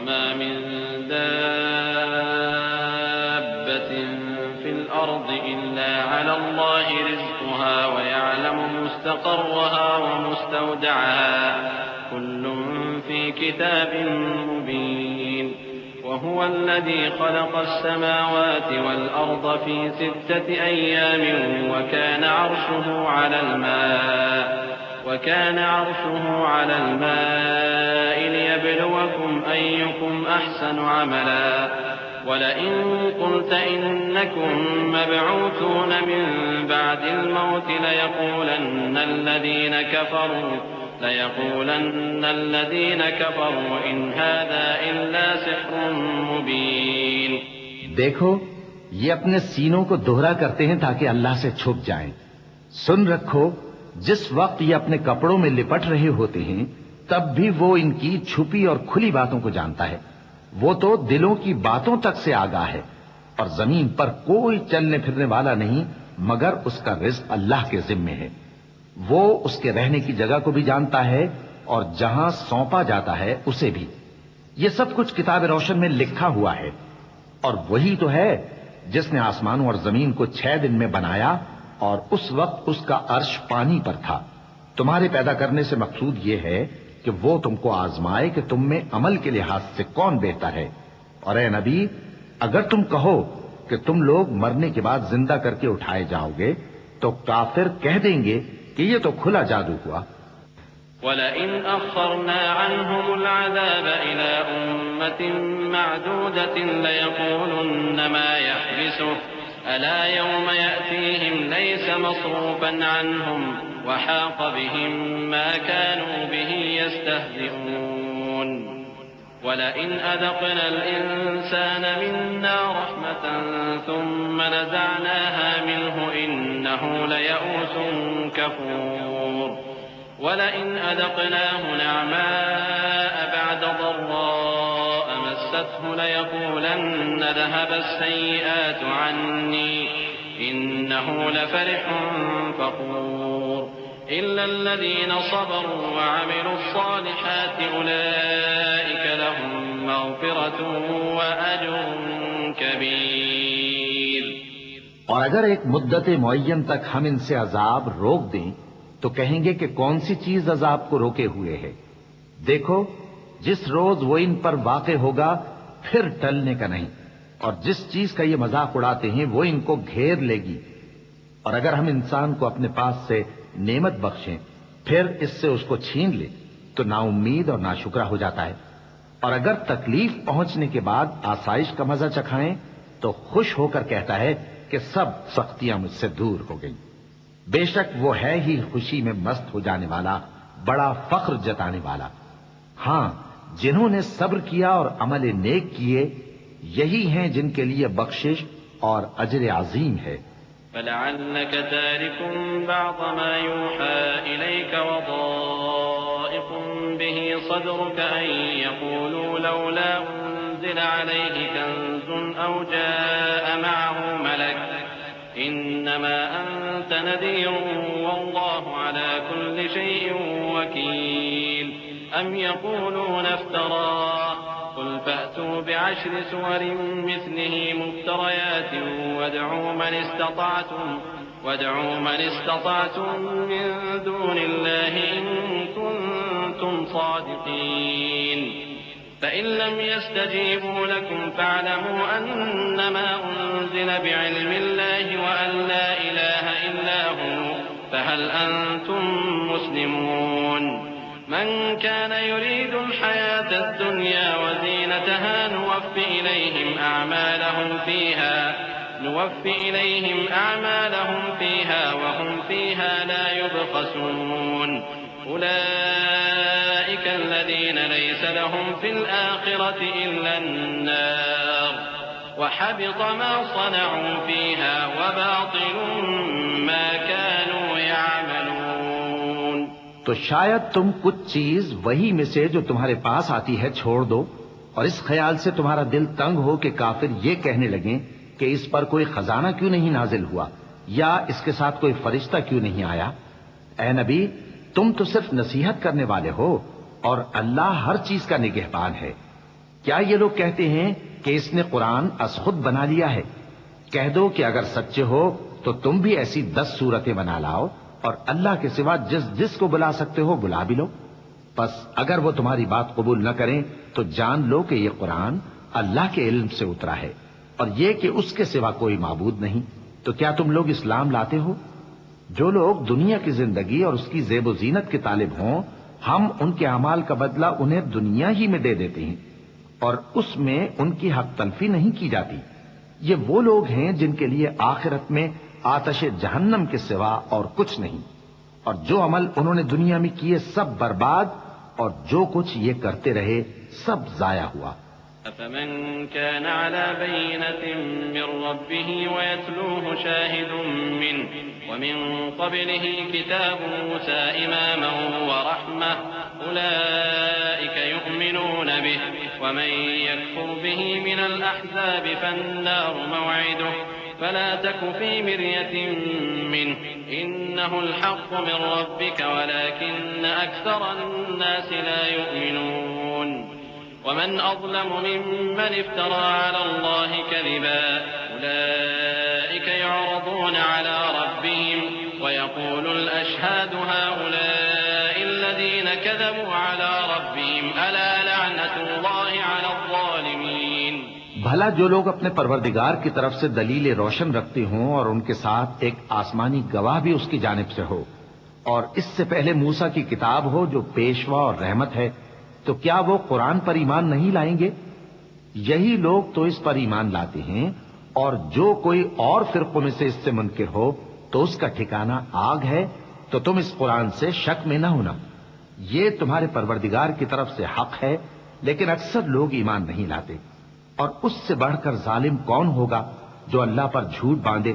وما من دابة في الأرض إلا على الله رزقها ويعلم مستقرها ومستودعها كل في كتاب مبين وهو الذي خلق السماوات والأرض في 6 أيام وكان عرشه على الماء ليبلوكم أيكم أحسن عملا ولئن قلت إنكم مبعوثون من بعد الموت ليقولن الذين كفروا إن هذا إلا سحر مبين. دیکھو یہ اپنے سینوں کو دوہرا کرتے ہیں تاکہ اللہ سے چھپ جائیں. سن رکھو جس وقت یہ اپنے کپڑوں میں لپٹ رہے ہوتے ہیں تب بھی وہ ان کی چھپی اور کھلی باتوں کو جانتا ہے. وہ تو دلوں کی باتوں تک سے آگاہ ہے. اور زمین پر کوئی چلنے پھرنے والا نہیں مگر اس کا رزق اللہ کے ذمے ہے. وہ اس کے رہنے کی جگہ کو بھی جانتا ہے اور جہاں سونپا جاتا ہے اسے بھی. یہ سب کچھ کتاب روشن میں لکھا ہوا ہے. اور وہی تو ہے جس نے آسمانوں اور زمین کو 6 دن میں بنایا اور اس وقت اس کا عرش پانی پر تھا. تمہارے پیدا کرنے سے مقصود یہ ہے کہ وہ تم کو آزمائے کہ تم میں عمل کے لحاظ سے کون بہتر ہے. اور اے نبی اگر تم کہو کہ تم لوگ مرنے کے بعد زندہ کر کے اٹھائے جاؤ گے تو کافر کہہ دیں گے کہ یہ تو کھلا جادو ہوا. وَلَئِنْ أَخَّرْنَا عَنْهُمُ الْعَذَابَ إِلَىٰ أُمَّةٍ مَّعْدُودَةٍ لَيَقُولُنَّ مَا يَحْبِسُهُ أَلَا يَوْمَ يَأْتِيهِمْ لَيْسَ مَصْرُوفًا عَنْهُمْ وَحَاقَ بِهِم مَّا كَانُوا بِهِ يَسْتَهْزِئُونَ. وَلَئِنْ أَذَقْنَا الْإِنسَانَ مِنَّا رَحْمَةً ثُمَّ نَزَعْنَاهَا مِنْهُ إِنَّهُ لَيَئُوسٌ كَفُورٌ. وَلَئِنْ أَذَقْنَاهُ نَعْمَاءَ بَعْدَ ضَرَّاءَ مَسَّتْهُ لَيَقُولَنَّ ذَهَبَ السَّيِّئَاتُ عَنِّي إِنَّهُ لَفَرِحٌ فَخُورٌ. إِلَّا الَّذِينَ صَبَرُوا وَعَمِلُوا الصَّالِحَاتِ أُولَئِكَ لَهُم مَّغْفِرَةٌ وَأَجْرٌ كَبِيرٌ. اور اگر ایک مدت معین تک ہم ان سے عذاب روک دیں تو کہیں گے کہ کون سی چیز عذاب کو روکے ہوئے ہے. دیکھو جس روز وہ ان پر واقع ہوگا پھر ٹلنے کا نہیں. اور جس چیز کا یہ مذاق اڑاتے ہیں وہ ان کو گھیر لے گی. اور اگر ہم انسان کو اپنے پاس سے نعمت بخشیں پھر اس سے اس کو چھین لے تو نا امید اور ناشکرا ہو جاتا ہے. اور اگر تکلیف پہنچنے کے بعد آسائش کا مزہ چکھائیں تو خوش ہو کر کہتا ہے کہ سب سختیاں مجھ سے دور ہو گئیں. بے شک وہ ہے ہی خوشی میں مست ہو جانے والا بڑا فخر جتانے والا. ہاں جنہوں نے صبر کیا اور عمل نیک کیے یہی ہیں جن کے لیے بخشش اور اجر عظیم ہے. فَلَعَلَّكَ تَارِكٌ بَعْضَ مَا يُوحَىٰ إِلَيْكَ وَضَائِقٌ بِهِ صَدْرُكَ أَن يَقُولُوا لَوْلَا أُنزِلَ عَلَيْهِ كَنزٌ أَوْ جَاءَ مَعَهُ مَلَكٌ إِنَّمَا أَنتَ نَذِيرٌ وَاللَّهُ عَلَىٰ كُلِّ شَيْءٍ وَكِيلٌ. أَمْ يَقُولُونَ افْتَرَاهُ قُلْ فَأْتُوا بِعَشْرِ سُوَرٍ مِّثْلِهِ مُفْتَرَيَاتٍ وَادْعُوا مَنِ اسْتَطَعْتُم مِّن دُونِ اللَّهِ إِن كُنتُمْ صَادِقِينَ. فَإِن لَّمْ يَسْتَجِيبُوا لَكُمْ فَاعْلَمُوا أَنَّمَا أُنزِلَ بِعِلْمِ اللَّهِ وَأَن لَّا إِلَٰهَ إِلَّا هُوَ فَهَلْ أَنتُم مُّسْلِمُونَ. مَن كَانَ يُرِيدُ الْحَيَاةَ الدُّنْيَا وَزِينَتَهَا نُوَفِّ إِلَيْهِمْ أَعْمَالَهُمْ فِيهَا وَهُمْ فِيهَا لَا يُبْخَسُونَ. أُولَٰئِكَ الَّذِينَ لَيْسَ لَهُمْ فِي الْآخِرَةِ إِلَّا النَّارُ وَحَبِطَ مَا صَنَعُوا فِيهَا وَبَاطِلٌ مَّا كَانُوا يَعْمَلُونَ. تو شاید تم کچھ چیز وہی میں سے جو تمہارے پاس آتی ہے چھوڑ دو اور اس خیال سے تمہارا دل تنگ ہو کہ کافر یہ کہنے لگیں کہ اس پر کوئی خزانہ کیوں نہیں نازل ہوا یا اس کے ساتھ کوئی فرشتہ کیوں نہیں آیا. اے نبی تم تو صرف نصیحت کرنے والے ہو اور اللہ ہر چیز کا نگہبان ہے. کیا یہ لوگ کہتے ہیں کہ اس نے قرآن از خود بنا لیا ہے؟ کہہ دو کہ اگر سچے ہو تو تم بھی ایسی 10 صورتیں بنا لاؤ اور اللہ کے سوا جس جس کو بلا سکتے ہو بلا بھی لو۔ پس اگر وہ تمہاری بات قبول نہ کریں تو جان لو کہ یہ قرآن اللہ کے علم سے اترا ہے، اور یہ کہ اس کے سوا کوئی معبود نہیں۔ تو کیا تم لوگ اسلام لاتے ہو؟ جو لوگ دنیا کی زندگی اور اس کی زیب و زینت کے طالب ہوں، ہم ان کے اعمال کا بدلہ انہیں دنیا ہی میں دے دیتے ہیں، اور اس میں ان کی حق تلفی نہیں کی جاتی۔ یہ وہ لوگ ہیں جن کے لیے آخرت میں آتش جہنم کے سوا اور کچھ نہیں، اور جو عمل انہوں نے دنیا میں کیے سب برباد، اور جو کچھ یہ کرتے رہے سب ضائع ہوا۔ أفمن كان على بينة من ربه ويتلوه شاهد منه ومن قبله كتاب موسى إماما ورحمة أولئك يؤمنون به ومن يكفر به من الأحزاب فالنار موعده فلا تك في مرية منه إنه الحق من ربك ولكن أكثر الناس لا يؤمنون ومن أظلم ممن افترى على الله كذبا أولئك يعرضون على ربهم ويقول الأشهاد هؤلاء الذين كذبوا على ربهم ألا لعنة الله على الظالمين۔ بھلا جو لوگ اپنے پروردگار کی طرف سے دلیل روشن رکھتے ہوں اور ان کے ساتھ ایک آسمانی گواہ بھی اس کی جانب سے ہو، اور اس سے پہلے موسیٰ کی کتاب ہو جو پیشوا اور رحمت ہے، تو کیا وہ قرآن پر ایمان نہیں لائیں گے؟ یہی لوگ تو اس پر ایمان لاتے ہیں، اور جو کوئی اور فرقوں میں سے اس سے منکر ہو تو اس کا ٹھکانہ آگ ہے۔ تو تم اس قرآن سے شک میں نہ ہونا، یہ تمہارے پروردگار کی طرف سے حق ہے، لیکن اکثر لوگ ایمان نہیں لاتے۔ اور اس سے بڑھ کر ظالم کون ہوگا جو اللہ پر جھوٹ باندھے؟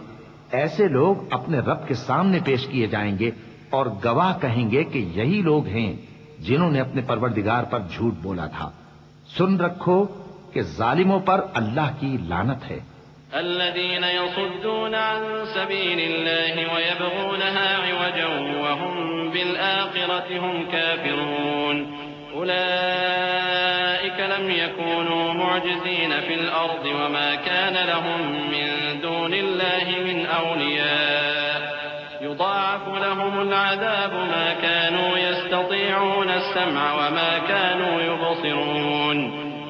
ایسے لوگ اپنے رب کے سامنے پیش کیے جائیں گے اور گواہ کہیں گے کہ یہی لوگ ہیں جنہوں نے اپنے پروردگار پر جھوٹ بولا تھا۔ سن رکھو کہ ظالموں پر اللہ کی لعنت ہے۔ الذين يصدون عن سبيل الله ويبغونها عوجا وهم بالآخرة هم كافرون أولئك لم يكونوا معجزين في الأرض وما كان لهم من دون الله من أولياء يضاعف لهم العذاب ما كانوا يستطيعون السمع وما كانوا يبصرون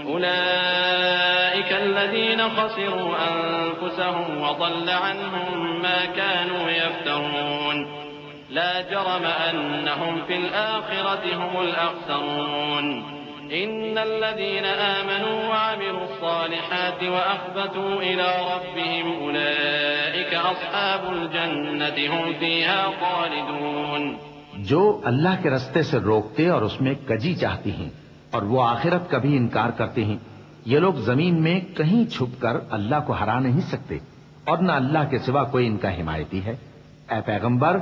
أولئك الذين خسروا أنفسهم وضل عنهم ما كانوا يفترون لا جرم أنهم في الآخرة هم الأخسرون إن الذين آمنوا وعملوا الصالحات وأخبتوا إلى ربهم أولئك أصحاب الجنة هم فيها خالدون۔ جو اللہ کے رستے سے روکتے اور اس میں کجی چاہتی ہیں اور وہ آخرت کا بھی انکار کرتے ہیں، یہ لوگ زمین میں کہیں چھپ کر اللہ کو ہرا نہیں سکتے، اور نہ اللہ کے سوا کوئی ان کا حمایتی ہے۔ اے پیغمبر،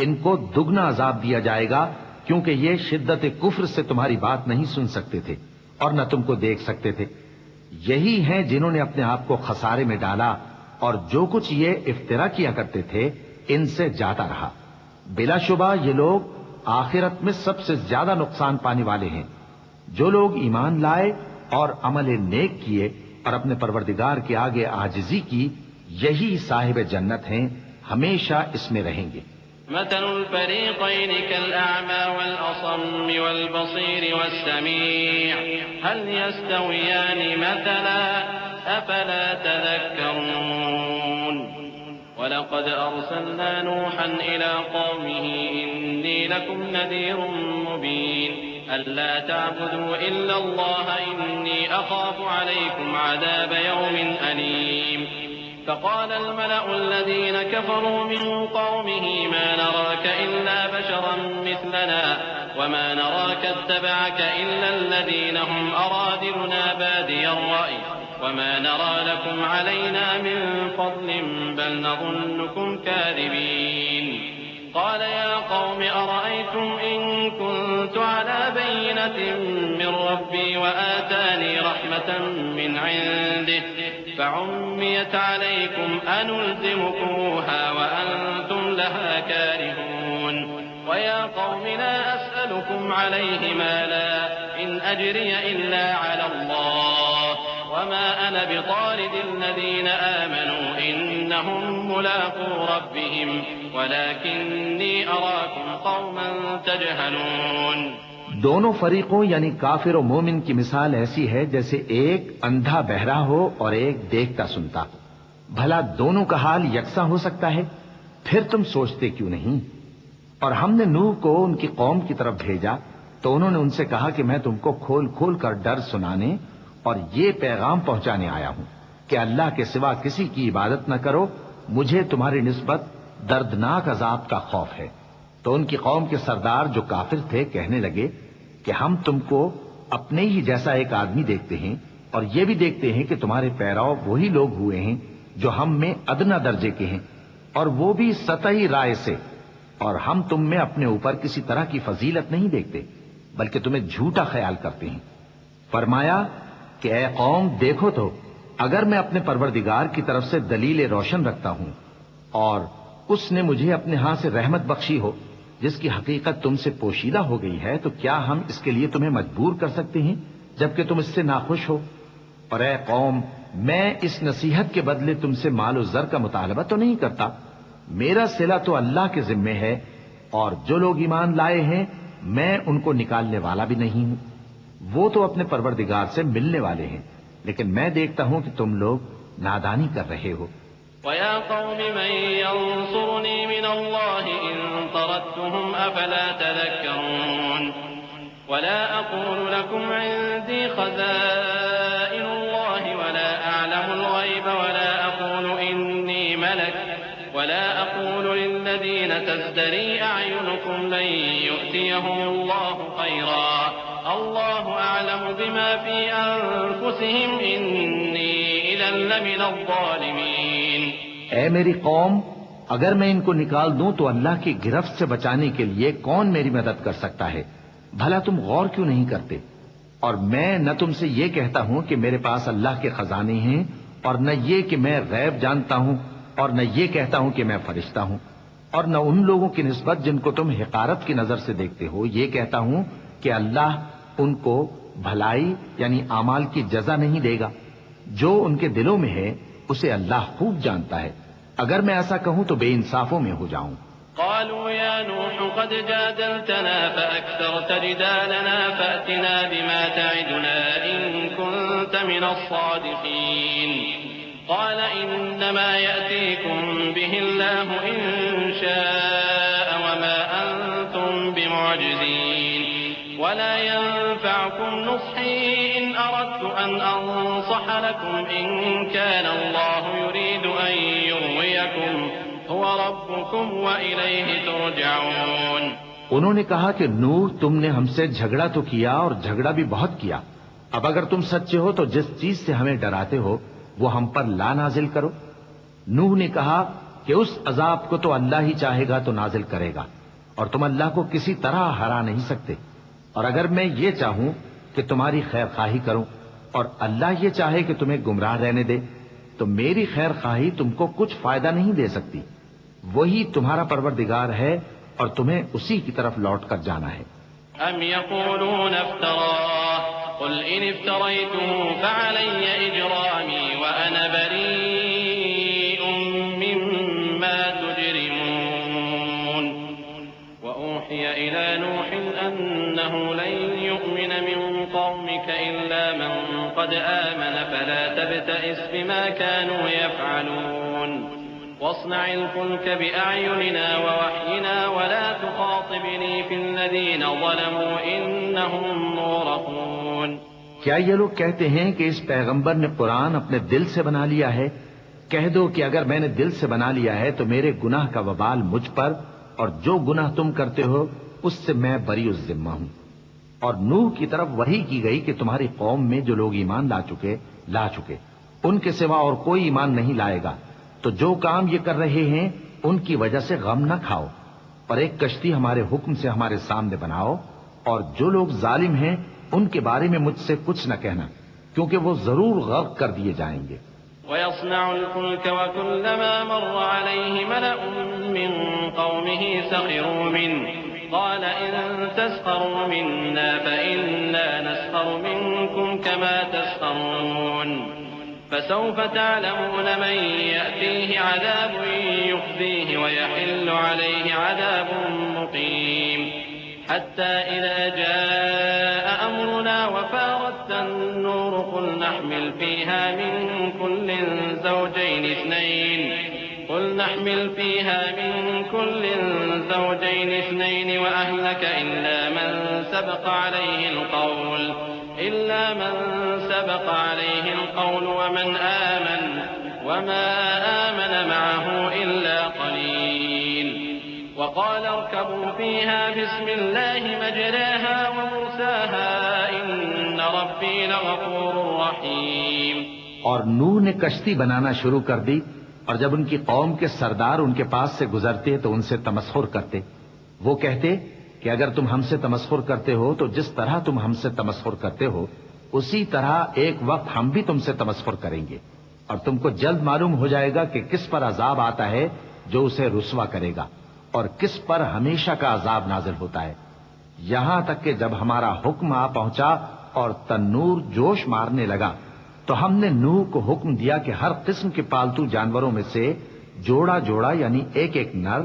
ان کو دگنا عذاب دیا جائے گا، کیونکہ یہ شدت کفر سے تمہاری بات نہیں سن سکتے تھے اور نہ تم کو دیکھ سکتے تھے۔ یہی ہیں جنہوں نے اپنے آپ کو خسارے میں ڈالا، اور جو کچھ یہ افترا کیا کرتے تھے ان سے جاتا رہا۔ بلا شبہ یہ لوگ آخرت میں سب سے زیادہ نقصان پانے والے ہیں۔ جو لوگ ایمان لائے اور عمل نیک کیے اور اپنے پروردگار کے آگے عاجزی کی، یہی صاحب جنت ہیں، ہمیشہ اس میں رہیں گے۔ مثل الفريقين كالأعمى والأصم والبصير والسميع هل يستويان مثلا أفلا تذكرون ولقد أرسلنا نوحا إلى قومه إني لكم نذير مبين ألا تعبدوا إلا الله إني أخاف عليكم عذاب يوم أليم فقال الملأ الذين كفروا من قومه ما نراك إلا بشرا مثلنا وما نراك اتبعك إلا الذين هم أرادلنا بادي الرأي وما نرى لكم علينا من فضل بل نظنكم كاذبين قال يا قوم أرأيتم إن كنت على بينة من ربي وآتاني رحمة من عنده فعميت عليكم أنلزمكموها وأنتم لها كارهون ويا قوم لا أسألكم عليه مالا إن أجري إلا على الله وما أنا بطارد الذين آمنوا إنهم ملاقو ربهم ولكني أراكم قوما تجهلون. دونوں فریقوں یعنی کافر و مومن کی مثال ایسی ہے جیسے ایک اندھا بہرا ہو اور ایک دیکھتا سنتا. بھلا دونوں کا حال یکساں ہو سکتا ہے؟ پھر تم سوچتے کیوں نہیں؟ اور ہم نے نوح کو ان کی قوم کی طرف بھیجا تو انہوں نے ان سے کہا کہ میں تم کو کھول کھول کر ڈر سنانے اور یہ پیغام پہنچانے آیا ہوں کہ اللہ کے سوا کسی کی عبادت نہ کرو، مجھے تمہاری نسبت دردناک عذاب کا خوف ہے. تو ان کی قوم کے سردار جو کافر تھے کہنے لگے کہ ہم تم کو اپنے ہی جیسا ایک آدمی دیکھتے ہیں اور یہ بھی دیکھتے ہیں کہ تمہارے پیراؤ وہی لوگ ہوئے ہیں جو ہم میں ادنا درجے کے ہیں اور وہ بھی سطحی رائے سے، اور ہم تم میں اپنے اوپر کسی طرح کی فضیلت نہیں دیکھتے بلکہ تمہیں جھوٹا خیال کرتے ہیں. فرمایا کہ اے قوم دیکھو تو اگر میں اپنے پروردگار کی طرف سے دلیل روشن رکھتا ہوں اور اس نے مجھے اپنے ہاں سے رحمت بخشی ہو جس کی حقیقت تم سے پوشیدہ ہو گئی ہے، تو کیا ہم اس کے لیے تمہیں مجبور کر سکتے ہیں جبکہ تم اس سے ناخوش ہو؟ اور اے قوم میں اس نصیحت کے بدلے تم سے مال و زر کا مطالبہ تو نہیں کرتا، میرا صلہ تو اللہ کے ذمے ہے اور جو لوگ ایمان لائے ہیں میں ان کو نکالنے والا بھی نہیں ہوں، وہ تو اپنے پروردگار سے ملنے والے ہیں، لیکن میں دیکھتا ہوں کہ تم لوگ نادانی کر رہے ہو. وَيَا قَوْمِ مَن يَنصُرُنِي مِنَ اللَّهِ إِن طَرَدتُّهُمْ أَفَلَا تَذَكَّرُونَ. وَلَا أَقُولُ لَكُمْ عِندِي خَزَائِنُ اللَّهِ وَلَا أَعْلَمُ الْغَيْبَ وَلَا أَقُولُ إِنِّي مَلَكٌ وَلَا أَقُولُ لِلَّذِينَ تَزْدَرِي أَعْيُنُكُمْ لَن يُؤْتِيَهُمُ اللَّهُ خَيْرًا الله أعلم بما في أنفسهم إني إذا لمن الظالمين. اے میری قوم اگر میں ان کو نکال دوں تو اللہ کی گرفت سے بچانے کے لیے کون میری مدد کر سکتا ہے؟ بھلا تم غور کیوں نہیں کرتے؟ اور میں نہ تم سے یہ کہتا ہوں کہ میرے پاس اللہ کے خزانے ہیں اور نہ یہ کہ میں غیب جانتا ہوں اور نہ یہ کہتا ہوں کہ میں فرشتہ ہوں، اور نہ ان لوگوں کی نسبت جن کو تم حقارت کی نظر سے دیکھتے ہو یہ کہتا ہوں کہ اللہ ان کو بھلائی یعنی اعمال کی جزا نہیں دے گا. جو ان کے دلوں میں ہے اسے اللہ خوب جانتا ہے. اگر میں ایسا کہوں تو بے انصافوں میں ہو جاؤں. قالوا يا نوح قد جادلتنا فأكثرت جدالنا فأتنا بما تعدنا إن كنت من الصادقين. قال إنما يأتيكم به الله إن شاء وما أنتم بمعجزين ولا ينفعكم نصحي إن أردت أن أنصح لكم إن كان الله يريد أن يغويكم هو ربكم وإليه ترجعون. انہوں نے کہا کہ نوح تم نے ہم سے جھگڑا تو کیا اور جھگڑا بھی بہت کیا، اب اگر تم سچے ہو تو جس چیز سے ہمیں ڈراتے ہو وہ ہم پر لا نازل کرو. نوح نے کہا کہ اس عذاب کو تو اللہ ہی چاہے گا تو نازل کرے گا اور تم اللہ کو کسی طرح ہرا نہیں سکتے. اور اگر میں یہ چاہوں کہ تمہاری خیر خواہی کروں اور اللہ یہ چاہے کہ تمہیں گمراہ رہنے دے تو میری خیر خواہی تم کو کچھ فائدہ نہیں دے سکتی. وہی تمہارا پروردگار ہے اور تمہیں اسی کی طرف لوٹ کر جانا ہے. ام یقولون افتراه قل ان افتریته فعلی اجرامی وانا بریء مما تجرمون. وأوحي إلى نوح أنه لن يؤمن من قومك إلا من قد آمن فلا تبتئس بما كانوا يفعلون. واصنع الفلك بأعيننا ووحينا ولا تخاطبني في الذين ظلموا إنهم مغرقون. کیا یہ لوگ کہتے ہیں کہ اس پیغمبر نے قرآن اپنے دل سے بنا لیا ہے؟ کہہ دو کہ اگر میں نے دل سے بنا لیا ہے تو میرے گناہ کا وبال مجھ پر اور جو گناہ تم کرتے ہو اس سے میں بری الذمہ ہوں. اور نوح کی طرف وحی کی گئی کہ تمہاری قوم میں جو لوگ ایمان لا چکے ان کے سوا اور کوئی ایمان نہیں لائے گا، تو جو کام یہ کر رہے ہیں ان کی وجہ سے غم نہ کھاؤ اور ایک کشتی ہمارے حکم سے ہمارے سامنے بناؤ، اور جو لوگ ظالم ہیں ان کے بارے میں مجھ سے کچھ نہ کہنا کیونکہ وہ ضرور غرق کر دیے جائیں گے. ويصنع الفلك وكلما مر عليه ملأ من قومه سخروا منه قال إن تسخروا منا فإنا نسخر منكم كما تسخرون. فسوف تعلمون من يأتيه عذاب يخزيه ويحل عليه عذاب مقيم حتى إذا جاء أمرنا وفارت النور قل نحمل فيها من كل زوجين اثنين وأهلك إلا من سبق عليه القول ومن آمن وما آمن معه إلا قليل وقال اركبوا فيها بسم الله مجراها ومرساها إن ربي لغفور رحيم. اور نوح نے کشتی بنانا شروع کر دی، اور جب ان کی قوم کے سردار ان کے پاس سے گزرتے تو ان سے تمسخر کرتے. وہ کہتے کہ اگر تم ہم سے تمسخر کرتے ہو تو جس طرح تم ہم سے تمسخر کرتے ہو اسی طرح ایک وقت ہم بھی تم سے تمسخر کریں گے، اور تم کو جلد معلوم ہو جائے گا کہ کس پر عذاب آتا ہے جو اسے رسوا کرے گا اور کس پر ہمیشہ کا عذاب نازل ہوتا ہے. یہاں تک کہ جب ہمارا حکم آ پہنچا اور تنور جوش مارنے لگا تو ہم نے نوح کو حکم دیا کہ ہر قسم کے پالتو جانوروں میں سے جوڑا جوڑا یعنی ایک ایک نر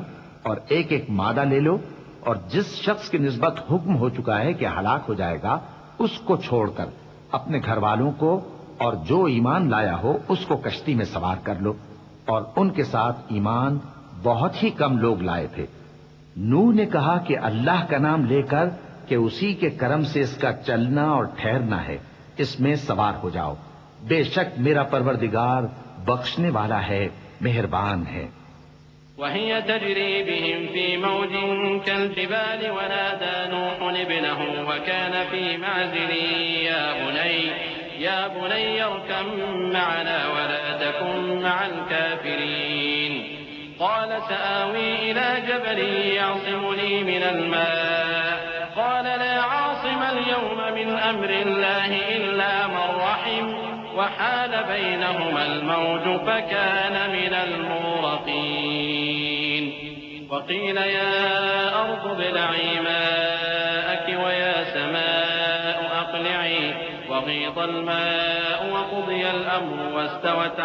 اور ایک ایک مادہ لے لو، اور جس شخص کی نسبت حکم ہو چکا ہے کہ ہلاک ہو جائے گا اس کو چھوڑ کر اپنے گھر والوں کو اور جو ایمان لایا ہو اس کو کشتی میں سوار کر لو. اور ان کے ساتھ ایمان بہت ہی کم لوگ لائے تھے. نوح نے کہا کہ اللہ کا نام لے کر کہ اسی کے کرم سے اس کا چلنا اور ٹھہرنا ہے، اس میں سوار ہو جاؤ، بے شک میرا پروردگار بخشنے والا ہے، مہربان ہے. وهي تجري بهم في موج كالجبال ونادى نوح ابنه وكان في معزل يا بني اركب معنا ولا تكن مع الكافرين قال سآوي إلى جبل يعصمني من الماء قال لا عاصم اليوم من أمر الله إلا من رحم وحال بينهما الموج فكان من المغرقين. وقيل يا أرض ابلعي ماءك ويا سماء أقلعي وغيض الماء وقضي الأمر واستوت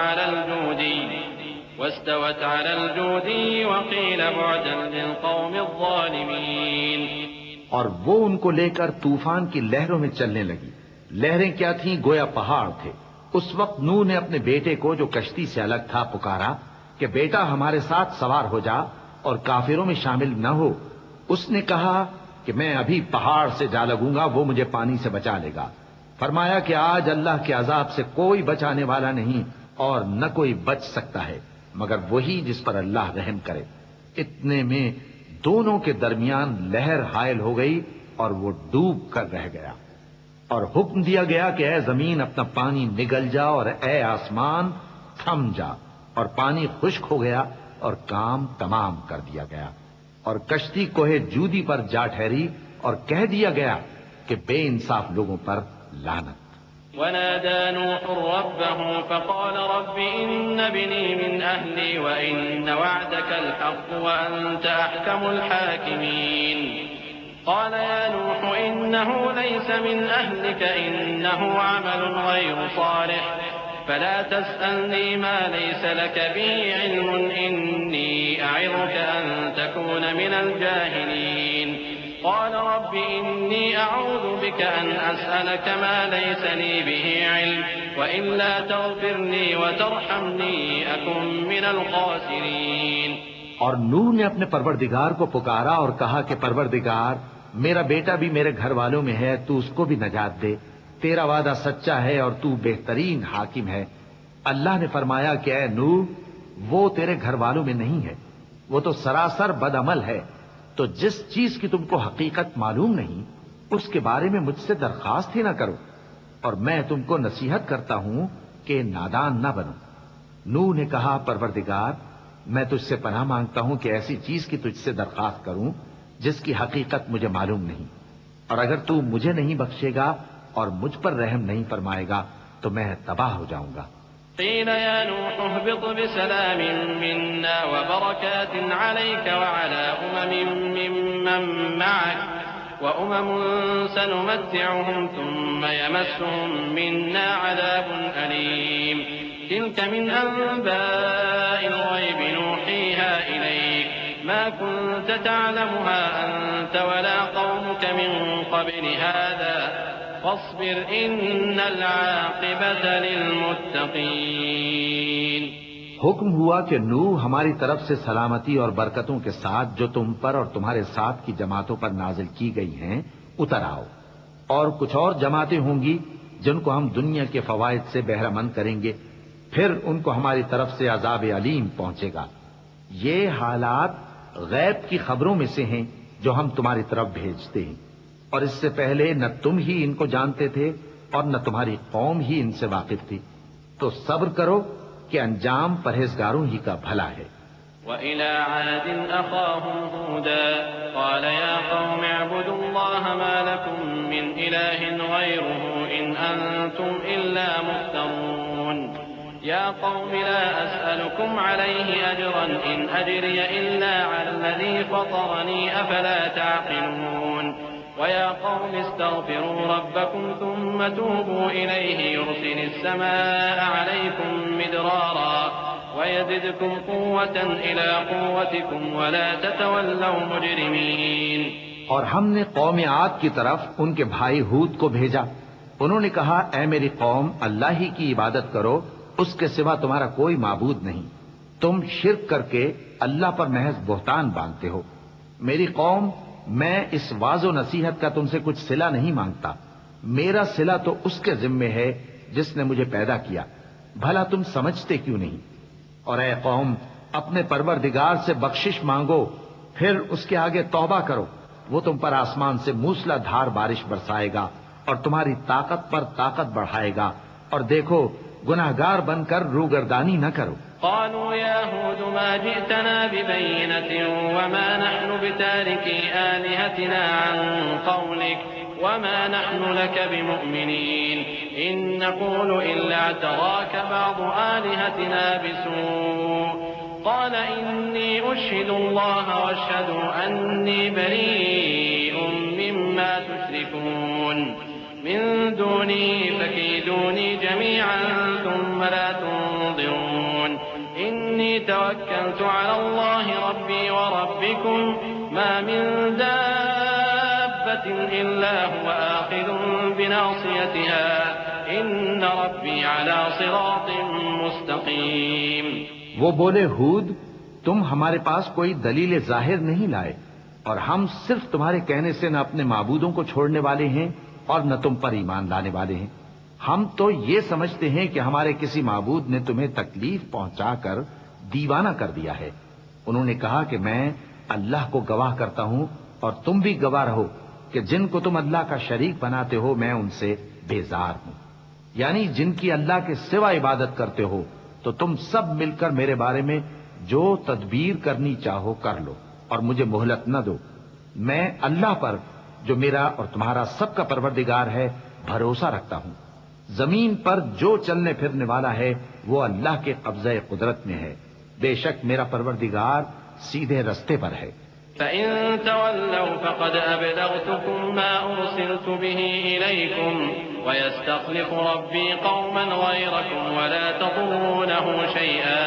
على الجودي وقيل بعدا للقوم الظالمين. اور وہ ان کو لے کر طوفان کی لہروں میں چلنے لگی. لہریں کیا تھیں؟ گویا پہاڑ تھے. اس وقت نوح نے اپنے بیٹے کو جو کشتی سے الگ تھا پکارا کہ بیٹا ہمارے ساتھ سوار ہو جا اور کافروں میں شامل نہ ہو. اس نے کہا کہ میں ابھی پہاڑ سے جا لگوں گا، وہ مجھے پانی سے بچا لے گا. فرمایا کہ آج اللہ کے عذاب سے کوئی بچانے والا نہیں اور نہ کوئی بچ سکتا ہے مگر وہی جس پر اللہ رحم کرے. اتنے میں دونوں کے درمیان لہر حائل ہو گئی اور وہ ڈوب کر رہ گیا. اور حکم دیا گیا کہ اے زمین اپنا پانی نگل جا اور اے آسمان تھم جا، اور پانی خشک ہو گیا اور کام تمام کر دیا گیا. اور کشتی کوہ جودی پر جا ٹھہری اور کہہ دیا گیا کہ بے انصاف لوگوں پر لعنت. ونادى نوح ربه فقال رب إن ابني من أهلي وإن وعدك الحق وأنت أحكم الحاكمين. قال يا نوح إنه ليس من أهلك إنه عمل غير صالح فلا تسألني ما ليس لك به علم إني أعظك أن تكون من الجاهلين. قال رب إني أعوذ بك أن أسألك ما ليس لي به علم وإلا تغفر لي وترحمني أكن من الخاسرين. اور نوح نے اپنے پروردگار کو پکارا اور کہا کہ پروردگار میرا بیٹا بھی میرے گھر والوں میں ہے، تو اس کو بھی نجات دے. تیرا وعدہ سچا ہے اور تو بہترین حاکم ہے. اللہ نے فرمایا کہ اے نوح وہ تیرے گھر والوں میں نہیں ہے، وہ تو سراسر بد عمل ہے. تو جس چیز کی تم کو حقیقت معلوم نہیں اس کے بارے میں مجھ سے درخواست ہی نہ کرو، اور میں تم کو نصیحت کرتا ہوں کہ نادان نہ بنو. نوح نے کہا پروردگار میں تجھ سے پناہ مانگتا ہوں کہ ایسی چیز کی تجھ سے درخواست کروں جس کی حقیقت مجھے معلوم نہیں، اور اگر تو مجھے نہیں بخشے گا اور مجھ پر رحم نہیں فرمائے گا تو میں تباہ ہو جاؤں گا. قيل يا نوح اهبط بسلام منا وبركات عليك وعلى أمم ممن معك وأمم سنمتعهم ثم يمسهم منا عذاب أليم تلك من أنباء الغيب نوحيها إليك ما كنت تعلمها أنت ولا قومك من قبل هذا فاصبر إن العاقبة للمتقين. حکم ہوا کہ نوح ہماری طرف سے سلامتی اور برکتوں کے ساتھ جو تم پر اور تمہارے ساتھ کی جماعتوں پر نازل کی گئی ہیں اتر آؤ، اور کچھ اور جماعتیں ہوں گی جن کو ہم دنیا کے فوائد سے بہرہ مند کریں گے، پھر ان کو ہماری طرف سے عذاب علیم پہنچے گا. یہ حالات غیب کی خبروں میں سے ہیں جو ہم تمہاری طرف بھیجتے ہیں، اور اس سے پہلے نہ تم ہی ان کو جانتے تھے اور نہ تمہاری قوم ہی ان سے واقف تھی. تو صبر کرو کہ انجام پرہیزگاروں ہی کا بھلا ہے. وَإِلَى عَادٍ أَخَاهُمْ هُودًا قَالَ يَا قَوْمِ اعْبُدُوا اللَّهَ مَا لَكُمْ مِنْ إِلَٰهٍ غَيْرُهُ إِنْ أَنْتُمْ إِلَّا مُفْتَرُونَ. يَا قَوْمِ لَا أَسْأَلُكُمْ عَلَيْهِ أَجْرًا إِنْ أَجْرِيَ إِلَّا عَلَى الَّذِي فَطَرَنِي أَفَلَا تَعْقِلُونَ. وَيَا قَوْمِ اسْتَغْفِرُوا رَبَّكُمْ ثُمَّ تُوبُوا إِلَيْهِ يُرْسِلِ السَّمَاءَ عَلَيْكُمْ مِدْرَارًا وَيَزِدْكُمْ قُوَّةً إِلَىٰ قُوَّتِكُمْ وَلَا تَتَوَلَّوْا مُجْرِمِينَ. اور ہم نے قوم عاد کی طرف ان کے بھائی ہود کو بھیجا. انہوں نے کہا اے میری قوم، اللہ ہی کی عبادت کرو، اس کے سوا تمہارا کوئی معبود نہیں. تم شرک کر کے اللہ پر محض بہتان باندھتے ہو. میری قوم، میں اس واعظ و نصیحت کا تم سے کچھ صلہ نہیں مانگتا. میرا صلہ تو اس کے ذمے ہے جس نے مجھے پیدا کیا. بھلا تم سمجھتے کیوں نہیں؟ اور اے قوم، اپنے پروردگار سے بخشش مانگو، پھر اس کے آگے توبہ کرو. وہ تم پر آسمان سے موسلا دھار بارش برسائے گا اور تمہاری طاقت پر طاقت بڑھائے گا. اور دیکھو، گناہگار بن کر روگردانی نہ کرو. قالوا يا هود ما جئتنا ببينة وما نحن بتاركي آلهتنا عن قولك وما نحن لك بمؤمنين إن نقول إلا اعتراك بعض آلهتنا بسوء. قال إني أشهد الله واشهدوا أني بريء مما تشركون من دوني فكيدوني جميعا ثم لا تنظرون. إني توكلت على الله ربي وربكم ما من دابة إلا هو آخذ بناصيتها إن ربي على صراط مستقيم. وہ بولے ہود، تم ہمارے پاس کوئی دلیل ظاہر نہیں لائے، اور ہم صرف تمہارے کہنے سے نہ اپنے معبودوں کو چھوڑنے والے ہیں اور نہ تم پر ایمان لانے والے ہیں. ہم تو یہ سمجھتے ہیں کہ ہمارے کسی معبود نے تمہیں تکلیف پہنچا کر دیوانہ کر دیا ہے. انہوں نے کہا کہ میں اللہ کو گواہ کرتا ہوں اور تم بھی گواہ رہو کہ جن کو تم اللہ کا شریک بناتے ہو میں ان سے بیزار ہوں. یعنی جن کی اللہ کے سوا عبادت کرتے ہو، تو تم سب مل کر میرے بارے میں جو تدبیر کرنی چاہو کر لو اور مجھے مہلت نہ دو. میں اللہ پر جو میرا اور تمہارا سب کا پروردگار ہے بھروسہ رکھتا ہوں. زمین پر جو چلنے پھرنے والا ہے وہ اللہ کے قبضہ قدرت میں ہے. بے شک میرا پروردگار سیدھے رستے پر ہے. فَإِن تَوَلَّوْا فَقَدْ أَبْلَغْتُكُم مَّا أُرْسِلْتُ بِهِ إِلَيْكُمْ وَيَسْتَخْلِفُ رَبِّي قَوْمًا غَيْرَكُمْ وَلَا تَضُرُّونَهُ شَيْئًا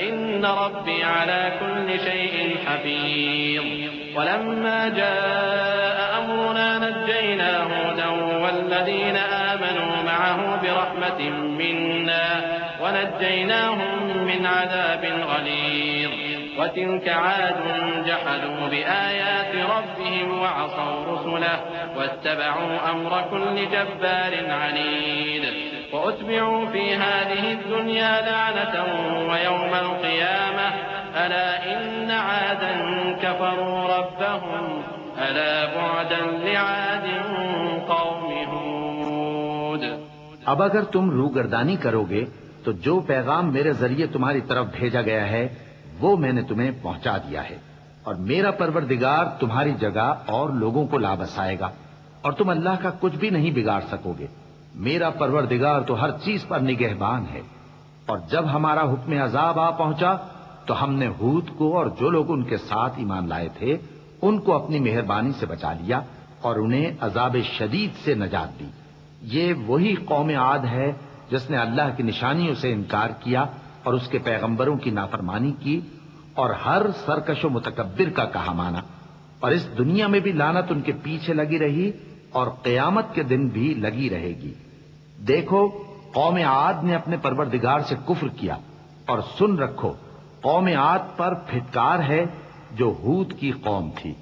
إِنَّ رَبِّي عَلَى كُلِّ شَيْءٍ حَفِيظٌ. وَلَمَّا جَاءَ أَمْرُنَا نَجَّيْنَا هُودًا وَالَّذِينَ آمَنُوا مَعَهُ بِرَحْمَةٍ مِّنَّا وَنَجَّيْنَاهُم مِّنْ عَذَابٍ غَلِيظٍ. وَتِلْكَ عَادٌ جَحَدُوا بِآيَاتِ رَبِّهِمْ وَعَصَوْا رُسُلَهُ وَاتَّبَعُوا أَمْرَ كُلِّ جَبَّارٍ عَنِيدٍ. وَأُتْبِعُوا فِي هَٰذِهِ الدُّنْيَا لَعْنَةً وَيَوْمَ الْقِيَامَةِ أَلَا إِنَّ عَادًا كَفَرُوا رَبَّهُمْ أَلَا بُعْدًا لِعَادٍ قَوْمِ هُودٍ. اب اگر تم روگردانی کرو گے تو جو پیغام میرے ذریعے تمہاری طرف بھیجا گیا ہے وہ میں نے تمہیں پہنچا دیا ہے، اور میرا پروردگار تمہاری جگہ اور لوگوں کو لا بسائے گا، اور تم اللہ کا کچھ بھی نہیں بگاڑ سکو گے. میرا پروردگار تو ہر چیز پر نگہبان ہے. اور جب ہمارا حکم عذاب آ پہنچا تو ہم نے ہود کو اور جو لوگ ان کے ساتھ ایمان لائے تھے ان کو اپنی مہربانی سے بچا لیا، اور انہیں عذاب شدید سے نجات دی۔ یہ وہی قوم عاد ہے جس نے اللہ کی نشانیوں سے انکار کیا اور اس کے پیغمبروں کی نافرمانی کی اور ہر سرکش و متکبر کا کہا مانا، اور اس دنیا میں بھی لعنت ان کے پیچھے لگی رہی اور قیامت کے دن بھی لگی رہے گی۔ دیکھو، قوم عاد نے اپنے پروردگار سے کفر کیا، اور سن رکھو قوم عاد پر پھٹکار ہے جو ہود کی قوم تھی۔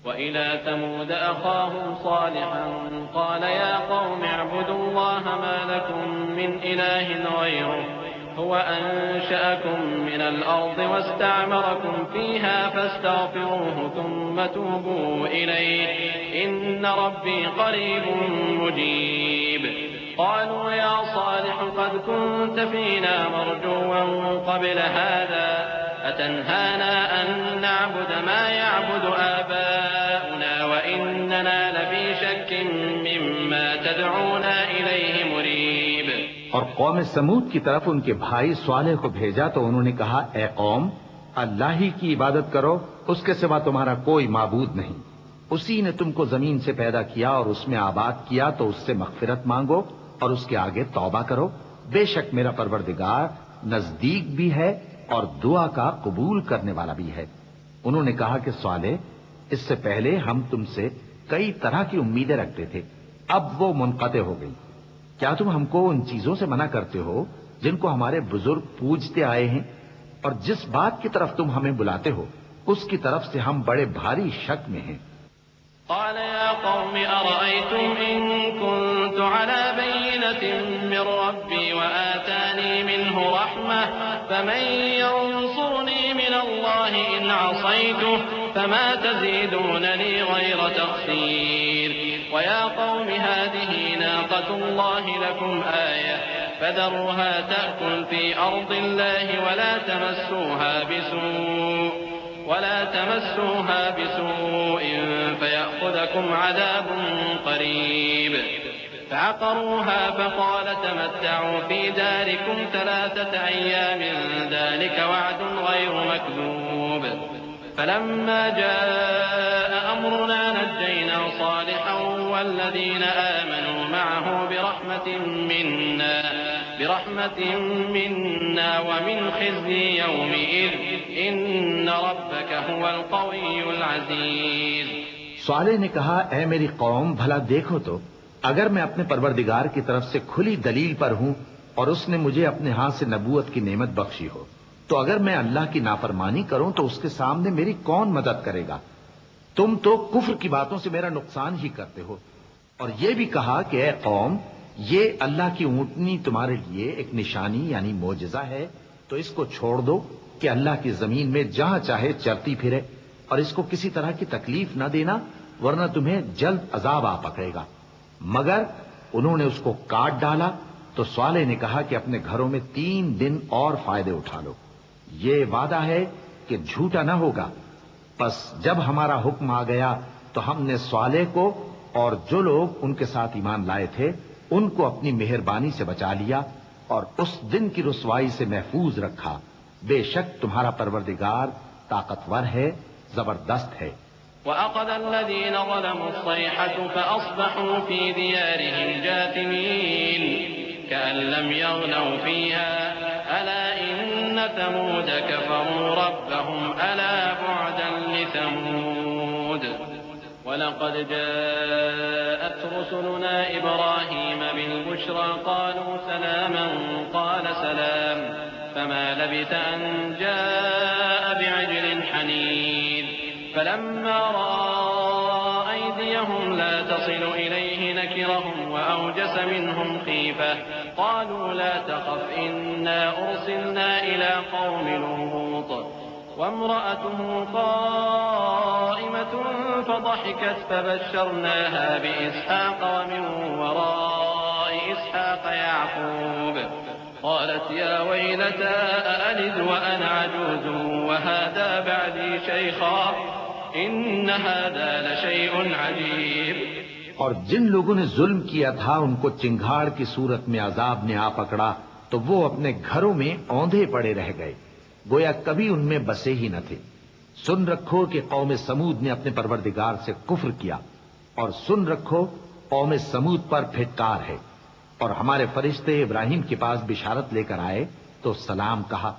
وَإِلَى ثَمُودَ أَخَاهُمْ صَالِحًا قَالَ يَا قَوْمِ اعْبُدُوا اللَّهَ مَا لَكُم مِّنْ إِلَٰهٍ غَيْرُهُ هُوَ أَنشَأَكُم مِّنَ الْأَرْضِ وَاسْتَعْمَرَكُمْ فِيهَا فَاسْتَغْفِرُوهُ ثُمَّ تُوبُوا إِلَيْهِ إِنَّ رَبِّي قَرِيبٌ مُّجِيبٌ قالوا يا صالح قد كنت فينا مرجوا قبل هذا أتنهانا أن نعبد ما يعبد آباؤنا وإننا لفي شك مما تدعونا إليه مريب۔ اور قوم سمود کی طرف ان کے بھائی صالح کو بھیجا تو انہوں نے کہا، اے قوم، اللہ ہی کی عبادت کرو، اس کے سوا تمہارا کوئی معبود نہیں۔ اسی نے تم کو زمین سے پیدا کیا اور اس میں آباد کیا، تو اس سے مغفرت مانگو اور اس کے آگے توبہ کرو، بے شک میرا پروردگار نزدیک بھی ہے اور دعا کا قبول کرنے والا بھی ہے۔ انہوں نے کہا کہ صالح، اس سے پہلے ہم تم سے کئی طرح کی امیدیں رکھتے تھے، اب وہ منقطع ہو گئی۔ کیا تم ہم کو ان چیزوں سے منع کرتے ہو جن کو ہمارے بزرگ پوجتے آئے ہیں؟ اور جس بات کی طرف تم ہمیں بلاتے ہو اس کی طرف سے ہم بڑے بھاری شک میں ہیں۔ قال يا قوم أرأيتم إن كنت على بينة من ربي وآتاني منه رحمة فمن ينصرني من الله إن عصيته فما تزيدونني غير تخسير ويا قوم هذه ناقة الله لكم آية فذروها تأكل في أرض الله ولا تمسوها بسوء فيأخذكم عذاب قريب فعقروها فقال تمتعوا في داركم 3 أيام ذلك وعد غير مكذوب فلما جاء أمرنا نجينا صالحا والذين آمنوا معه برحمة منا ومن خزي يومئذ إن ربك هو القوي العزيز۔ صالح نے کہا، اے میری قوم، بھلا دیکھو تو، اگر میں اپنے پروردگار کی طرف سے کھلی دلیل پر ہوں اور اس نے مجھے اپنے ہاتھ سے نبوت کی نعمت بخشی ہو، تو اگر میں اللہ کی نافرمانی کروں تو اس کے سامنے میری کون مدد کرے گا؟ تم تو کفر کی باتوں سے میرا نقصان ہی کرتے ہو۔ اور یہ بھی کہا کہ اے قوم، یہ اللہ کی اونٹنی تمہارے لیے ایک نشانی یعنی معجزہ ہے، تو اس کو چھوڑ دو کہ اللہ کی زمین میں جہاں چاہے چرتی پھرے، اور اس کو کسی طرح کی تکلیف نہ دینا ورنہ تمہیں جلد عذاب آ پکڑے گا۔ مگر انہوں نے اس کو کاٹ ڈالا تو صالح نے کہا کہ اپنے گھروں میں 3 دن اور فائدے اٹھا لو، یہ وعدہ ہے کہ جھوٹا نہ ہوگا۔ پس جب ہمارا حکم آ گیا تو ہم نے صالح کو اور جو لوگ ان کے ساتھ ایمان لائے تھے ان کو اپنی مہربانی سے بچا لیا اور اس دن کی رسوائی سے محفوظ رکھا۔ بے شک تمہارا پروردگار طاقتور ہے، زبردست ہے۔ وَأَخَذَ الَّذِينَ ظَلَمُوا الصَّيْحَةُ فَأَصْبَحُوا فِي دِيَارِهِمْ جَاثِمِينَ كَأَن لَّمْ يَغْنَوْا فِيهَا أَلَا إِنَّ ثَمُودَ كَفَرُوا رَبَّهُمْ أَلَا بُعْدًا لِّثَمُودَ وَلَقَدْ جَاءَتْ رُسُلُنَا إِبْرَاهِيمَ بِالْبُشْرَىٰ قَالُوا سَلَامًا قَالَ سَلَامٌ فَمَا لَبِثَ أَن جَاءَ بِعِجْلٍ حَنِيذٍ فَلَمَّا رَأَىٰ أَيْدِيَهُمْ لَا تَصِلُ إِلَيْهِ نَكِرَهُمْ وَأَوْجَسَ مِنْهُمْ خِيفَةً قَالُوا لَا تَخَفْ إِنَّا أُرْسِلْنَا إِلَىٰ قَوْمِ لُوطٍ وامرأته قائمة فضحكت فبشرناها بإسحاق ومن وراء إسحاق يعقوب قالت يا ويلتى أألد وأنا عجوز وهذا بعدي شيخا إن هذا لشيء عجيب۔ اور جن لوگوں نے ظلم کیا تھا ان کو چنگھاڑ کی صورت میں عذاب نے آ پکڑا تو وہ اپنے گھروں میں اوندھے پڑے رہ گئے، گویا کبھی ان میں بسے ہی نہ تھے۔ سن رکھو کہ قوم سمود نے اپنے پروردگار سے کفر کیا، اور سن رکھو قوم سمود پر پھٹکار ہے، اور ہمارے فرشتے ابراہیم کے پاس بشارت لے کر آئے تو سلام کہا،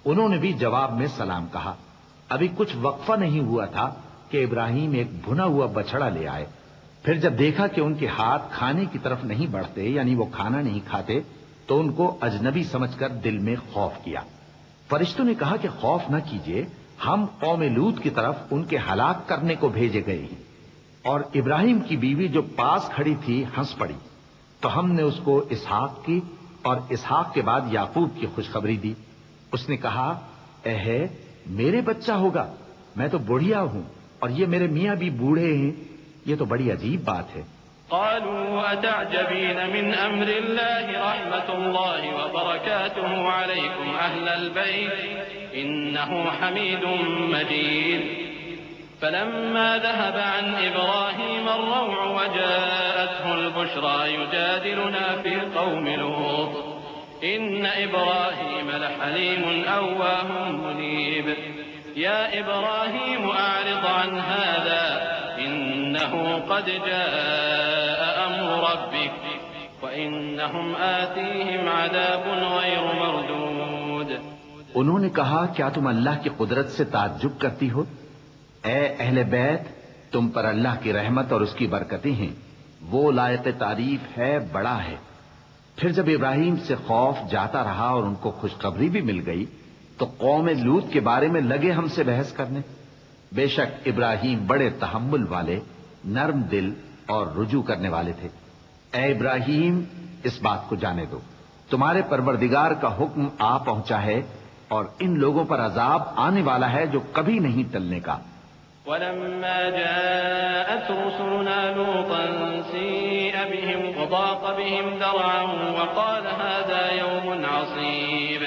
انہوں نے بھی جواب میں سلام کہا۔ ابھی کچھ وقفہ نہیں ہوا تھا کہ ابراہیم ایک بھنا ہوا بچڑا لے آئے۔ پھر جب دیکھا کہ ان کے ہاتھ کھانے کی طرف نہیں بڑھتے، یعنی وہ کھانا نہیں کھاتے، تو ان کو اجنبی سمجھ کر دل میں خوف کیا۔ فرشتوں نے کہا کہ خوف نہ کیجیے، ہم قوم لوط کی طرف ان کے ہلاک کرنے کو بھیجے گئے ہیں۔ اور ابراہیم کی بیوی جو پاس کھڑی تھی ہنس پڑی، تو ہم نے اس کو اسحاق کی اور اسحاق کے بعد یعقوب کی خوشخبری دی۔ اس نے کہا، اے میرے بچہ ہوگا، میں تو بڑھیا ہوں اور یہ میرے میاں بھی بوڑھے ہیں، یہ تو بڑی عجیب بات ہے۔ قالوا أتعجبين من أمر الله رحمة الله وبركاته عليكم أهل البيت إنه حميد مجيد فلما ذهب عن إبراهيم الروع وجاءته البشرى يجادلنا في قوم لوط إن إبراهيم لحليم أواه منيب يا إبراهيم أعرض عن هذا إنه قد جاء أمر ربك وإنهم آتيهم عذاب غير مردود۔ انہوں نے کہا، کیا تم اللہ کی قدرت سے تعجب کرتی ہو؟ اے اہل بیت، تم پر اللہ کی رحمت اور اس کی برکتیں ہیں، وہ لائق تعریف ہے، بڑا ہے۔ پھر جب ابراہیم سے خوف جاتا رہا اور ان کو خوشخبری بھی مل گئی تو قوم لوط کے بارے میں لگے ہم سے بحث کرنے۔ بے شک ابراہیم بڑے تحمل والے، نرم دل اور رجوع کرنے والے تھے۔ اے ابراہیم، اس بات کو جانے دو، تمہارے پروردگار کا حکم آ پہنچا ہے اور ان لوگوں پر عذاب آنے والا ہے جو کبھی نہیں ٹلنے کا۔ ولما جاءت رسلنا لوطا سيء بهم وضاق بهم ذرعا وقال هذا يوم عصيب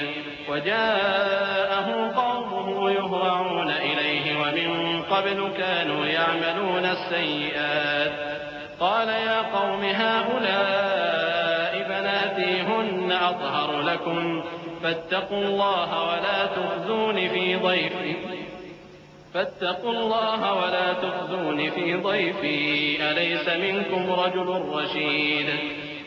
وجاءه قومه يهرعون إليه ومن قبل كانوا يعملون السيئات قال يا قوم هؤلاء بناتي هن أطهر لكم فاتقوا الله ولا تخزون في ضيفي أليس منكم رجل رشيد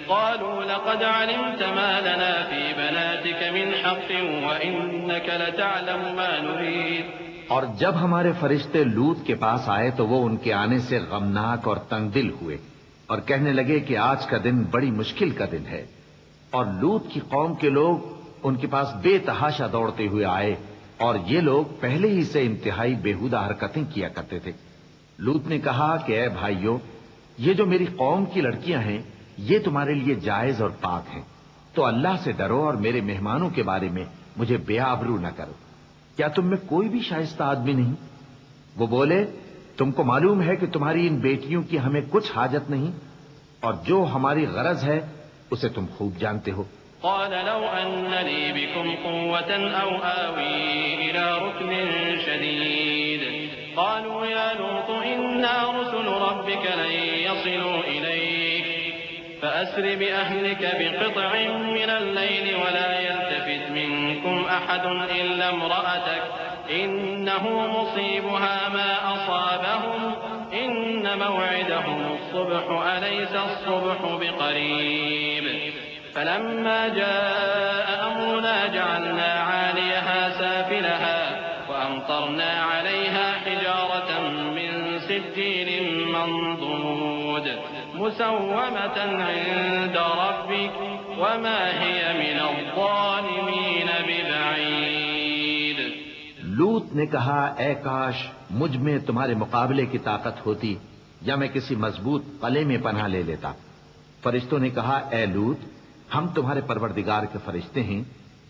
قالوا لقد علمت ما لنا في بناتك من حق وإنك لتعلم ما نريد۔ اور جب ہمارے فرشتے لوط کے پاس آئے تو وہ ان کے آنے سے غمناک اور تنگ دل ہوئے اور کہنے لگے کہ آج کا دن بڑی مشکل کا دن ہے۔ اور لوط کی قوم کے لوگ ان کے پاس بے تحاشا دوڑتے ہوئے آئے اور یہ لوگ پہلے ہی سے انتہائی بےہودہ حرکتیں کیا کرتے تھے۔ لوط نے کہا کہ اے بھائیو، یہ جو میری قوم کی لڑکیاں ہیں یہ تمہارے لیے جائز اور پاک ہیں، تو اللہ سے ڈرو اور میرے مہمانوں کے بارے میں مجھے بے آبرو نہ کرو۔ کیا تم میں کوئی بھی شائستہ آدمی نہیں؟ وہ بولے، تم کو معلوم ہے کہ تمہاری ان بیٹیوں کی ہمیں کچھ حاجت نہیں، اور جو ہماری غرض ہے اسے تم خوب جانتے ہو۔ قال لو أن لي بكم قوة أو آوي إلى ركن شديد قالوا يا لوط إنا رسل ربك لن يصلوا إليك فأسر بأهلك بقطع من الليل ولا يلتفت منكم أحد إلا امرأتك إنه مصيبها ما أصابهم إن موعدهم الصبح أليس الصبح بقريب فلما جاء أمرنا جعلنا عاليها سافلها وأمطرنا عليها حجارة من سجيل منضود مسومة عند ربك وما هي من الظالمين ببعيد۔ لوط نے کہا، اے کاش مجھ میں تمہارے مقابلے کی طاقت ہوتی یا میں کسی مضبوط قلعے میں پناہ لے لیتا۔ فرشتوں نے کہا، اے لوط، ہم تمہارے پروردگار کے فرشتے ہیں،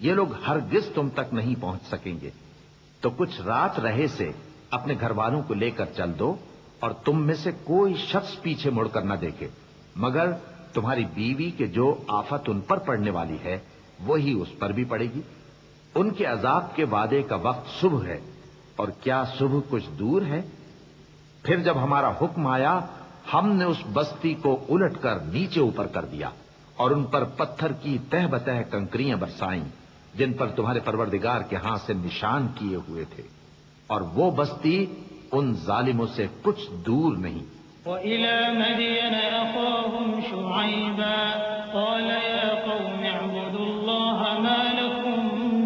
یہ لوگ ہرگز تم تک نہیں پہنچ سکیں گے، تو کچھ رات رہے سے اپنے گھر والوں کو لے کر چل دو اور تم میں سے کوئی شخص پیچھے مڑ کر نہ دیکھے مگر تمہاری بیوی کے جو آفت ان پر پڑنے والی ہے وہی اس پر بھی پڑے گی۔ ان کے عذاب کے وعدے کا وقت صبح ہے، اور کیا صبح کچھ دور ہے؟ پھر جب ہمارا حکم آیا ہم نے اس بستی کو الٹ کر نیچے اوپر کر دیا اور ان پر پتھر کی تہ بتہ کنکریاں برسائیں جن پر تمہارے پروردگار کے ہاں سے نشان کیے ہوئے تھے، اور وہ بستی ان ظالموں سے کچھ دور نہیں۔ وإلى مدين أخاهم شعيبا قال يا قوم اعبدوا الله ما لكم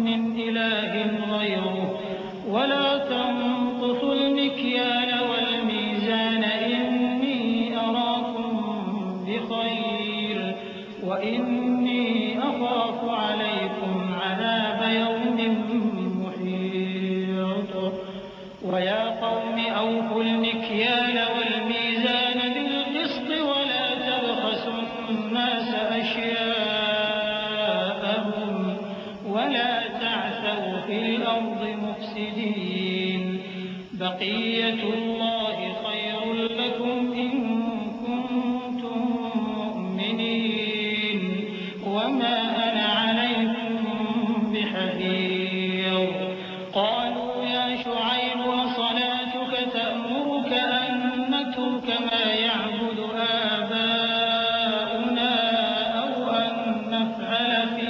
من إله غيره ولا تنقصوا المكيال والميزان إني أراكم بخير وإني أخاف عليكم عذاب يوم محيط ويا قوم أوفوا المكيال والميزان بالقسط ولا تبخسوا الناس أشياءهم ولا تعثوا في الأرض مفسدين بقية الله خير لكم إن كنتم مؤمنين وما أنا عليكم بحفيظ قالوا يا شعيب وصلاتك تأمرك أن نترك ما يعبد آباؤنا أو أن نفعل في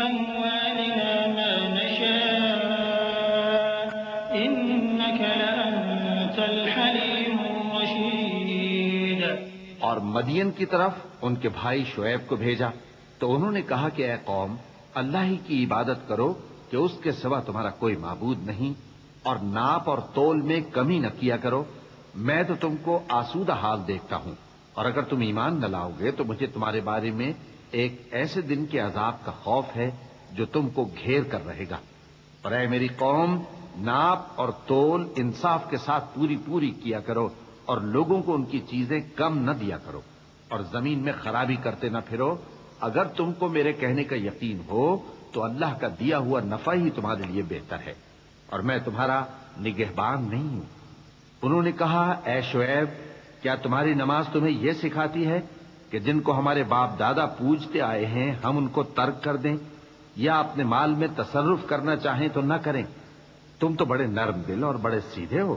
أموالنا ما نشاء إنك لأنت الحليم الرشيد. اور مدین کی طرف ان کے بھائی شعیب کو بھیجا تو انہوں نے کہا کہ اے قوم اللہ ہی کی عبادت کرو کہ اس کے سوا تمہارا کوئی معبود نہیں اور ناپ اور تول میں کمی نہ کیا کرو. میں تو تم کو آسودہ حال دیکھتا ہوں اور اگر تم ایمان نہ لاؤ گے تو مجھے تمہارے بارے میں ایک ایسے دن کے عذاب کا خوف ہے جو تم کو گھیر کر رہے گا. اور اے میری قوم ناپ اور تول انصاف کے ساتھ پوری کیا کرو اور لوگوں کو ان کی چیزیں کم نہ دیا کرو اور زمین میں خرابی کرتے نہ پھرو. اگر تم کو میرے کہنے کا یقین ہو تو اللہ کا دیا ہوا نفع ہی تمہارے لیے بہتر ہے اور میں تمہارا نگہبان نہیں ہوں. انہوں نے کہا اے شعیب کیا تمہاری نماز تمہیں یہ سکھاتی ہے کہ جن کو ہمارے باپ دادا پوجتے آئے ہیں ہم ان کو ترک کر دیں یا اپنے مال میں تصرف کرنا چاہیں تو نہ کریں؟ تم تو بڑے نرم دل اور بڑے سیدھے ہو.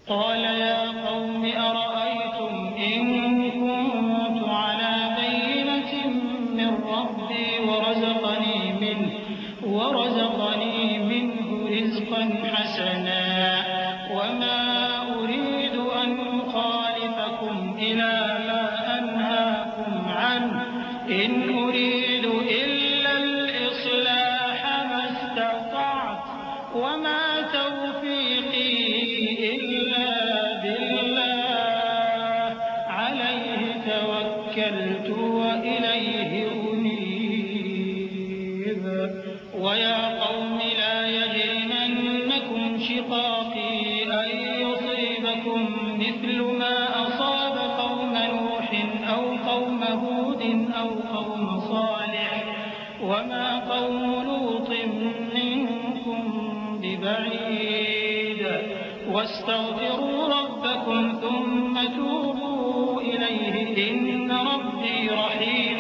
قال يا قوم أرأيتم إن كنت على بينة من ربي ورزقني منه رزقا حسنا وما أريد أن أخالفكم إلى ما أنهاكم عنه إن أريد إلا الإصلاح ما استطعت وما توفيقي إلا بالله عليه توكلت وإليه أنيب. ويا قوم لا يجرمنكم شقاقي أن يصيبكم مثل ما أصاب قوم نوح أو قوم هود أو قوم صالح وما قوم لوط منكم ببعيد واستغفروا ربكم ثم توبوا إليه إن ربي رحيم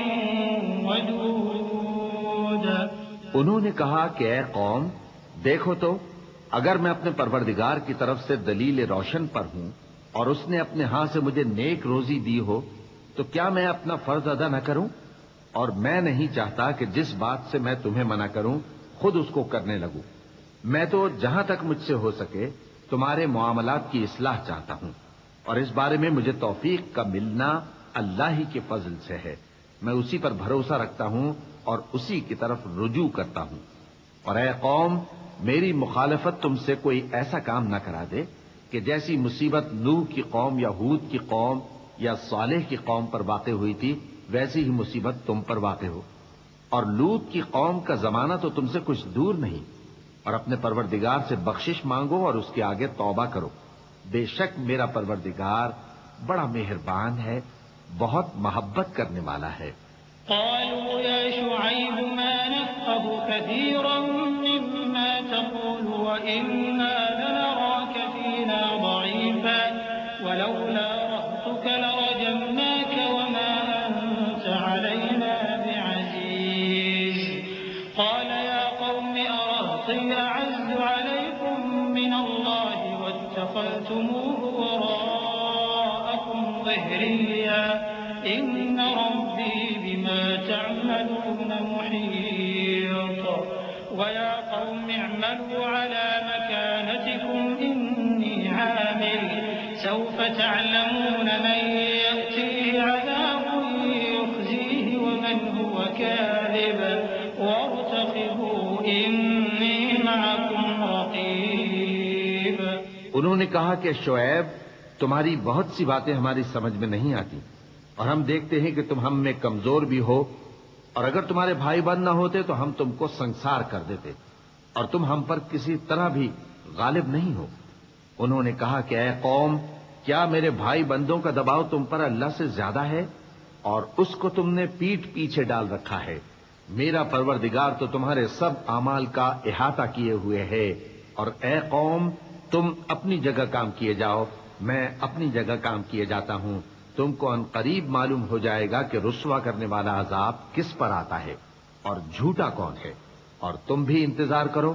ودود. انہوں نے کہا کہ اے قوم دیکھو تو اگر میں اپنے پروردگار کی طرف سے دلیل روشن پر ہوں اور اس نے اپنے ہاں سے مجھے نیک روزی دی ہو تو کیا میں اپنا فرض ادا نہ کروں؟ اور میں نہیں چاہتا کہ جس بات سے میں تمہیں منع کروں خود اس کو کرنے لگوں. میں تو جہاں تک مجھ سے ہو سکے تمہارے معاملات کی اصلاح چاہتا ہوں اور اس بارے میں مجھے توفیق کا ملنا اللہ ہی کے فضل سے ہے. میں اسی پر بھروسہ رکھتا ہوں اور اسی کی طرف رجوع کرتا ہوں. اور اے قوم میری مخالفت تم سے کوئی ایسا کام نہ کرا دے کہ جیسی مصیبت نوح کی قوم یا ہود کی قوم یا صالح کی قوم پر واقع ہوئی تھی ویسی ہی مصیبت تم پر واقع ہو. اور لوط کی قوم کا زمانہ تو تم سے کچھ دور نہیں. اور اپنے پروردگار سے بخشش مانگو اور اس کے آگے توبہ کرو. بے شک میرا پروردگار بڑا مہربان ہے بہت محبت کرنے والا ہے. قالوا يا شعيب ما نفقه كثيرا مما تقول وإنا لنراك فينا ضعيفا ولولا رهطك لرجمناك وما أنت علينا بعزيز. قال يا قوم أرهطي أعز عليكم من الله واتخذتموه وراءكم ظهريا إن ربي بما تعملون محيط. وَيَا قَوْمِ اعْمَلُوا عَلَى مَكَانَتِكُمْ إِنِّي عَامِلٌ سَوْفَ تَعْلَمُونَ مَن يَأْتِيهِ عَذَابٌ يُخْزِيهِ وَمَنْ هُوَ كَاذِبٌ وَارْتَقِبُوا إِنِّي مَعَكُمْ رَقِيبٌ۔ انہوں نے کہا کہ شعیب، تمہاری بہت سی باتیں ہماری سمجھ میں نہیں آتی، اور ہم دیکھتے ہیں کہ تم ہم میں کمزور بھی ہو، اور اگر تمہارے بھائی بند نہ ہوتے تو ہم تم کو سنسار کر دیتے، اور تم ہم پر کسی طرح بھی غالب نہیں ہو۔ انہوں نے کہا کہ اے قوم، کیا میرے بھائی بندوں کا دباؤ تم پر اللہ سے زیادہ ہے، اور اس کو تم نے پیٹھ پیچھے ڈال رکھا ہے؟ میرا پروردگار تو تمہارے سب اعمال کا احاطہ کیے ہوئے ہے، اور اے قوم، تم اپنی جگہ کام کیے جاؤ، میں اپنی جگہ کام کیے جاتا ہوں۔ تم کو ان قریب معلوم ہو جائے گا کہ رسوا کرنے والا عذاب کس پر آتا ہے اور جھوٹا کون ہے، اور تم بھی انتظار کرو،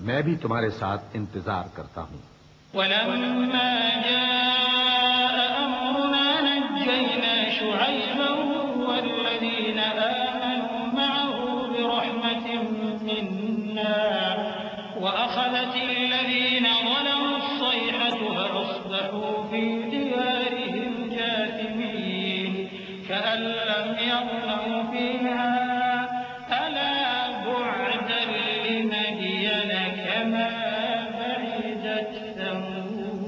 میں بھی تمہارے ساتھ انتظار کرتا ہوں۔ وَلَمَّا جَاءَ أَمْرُنَا نَجَّيْنَا شُعَيْبًا وَالَّذِينَ آمَنُوا مَعَهُ بِرَحْمَةٍ مِّنَّا وَأَخَذَتِ الَّذِينَ ظَلَمُوا الصَّيْحَةُ فَأَصْبَحُوا فِي دِيَارِهِمْ جَاثِمِينَ كَأَن لَّمْ يَغْنَوْا فِيهَا أَلَا بُعْدًا لِّمَدْيَنَ كَمَا بَعِدَتْ ثَمُودُ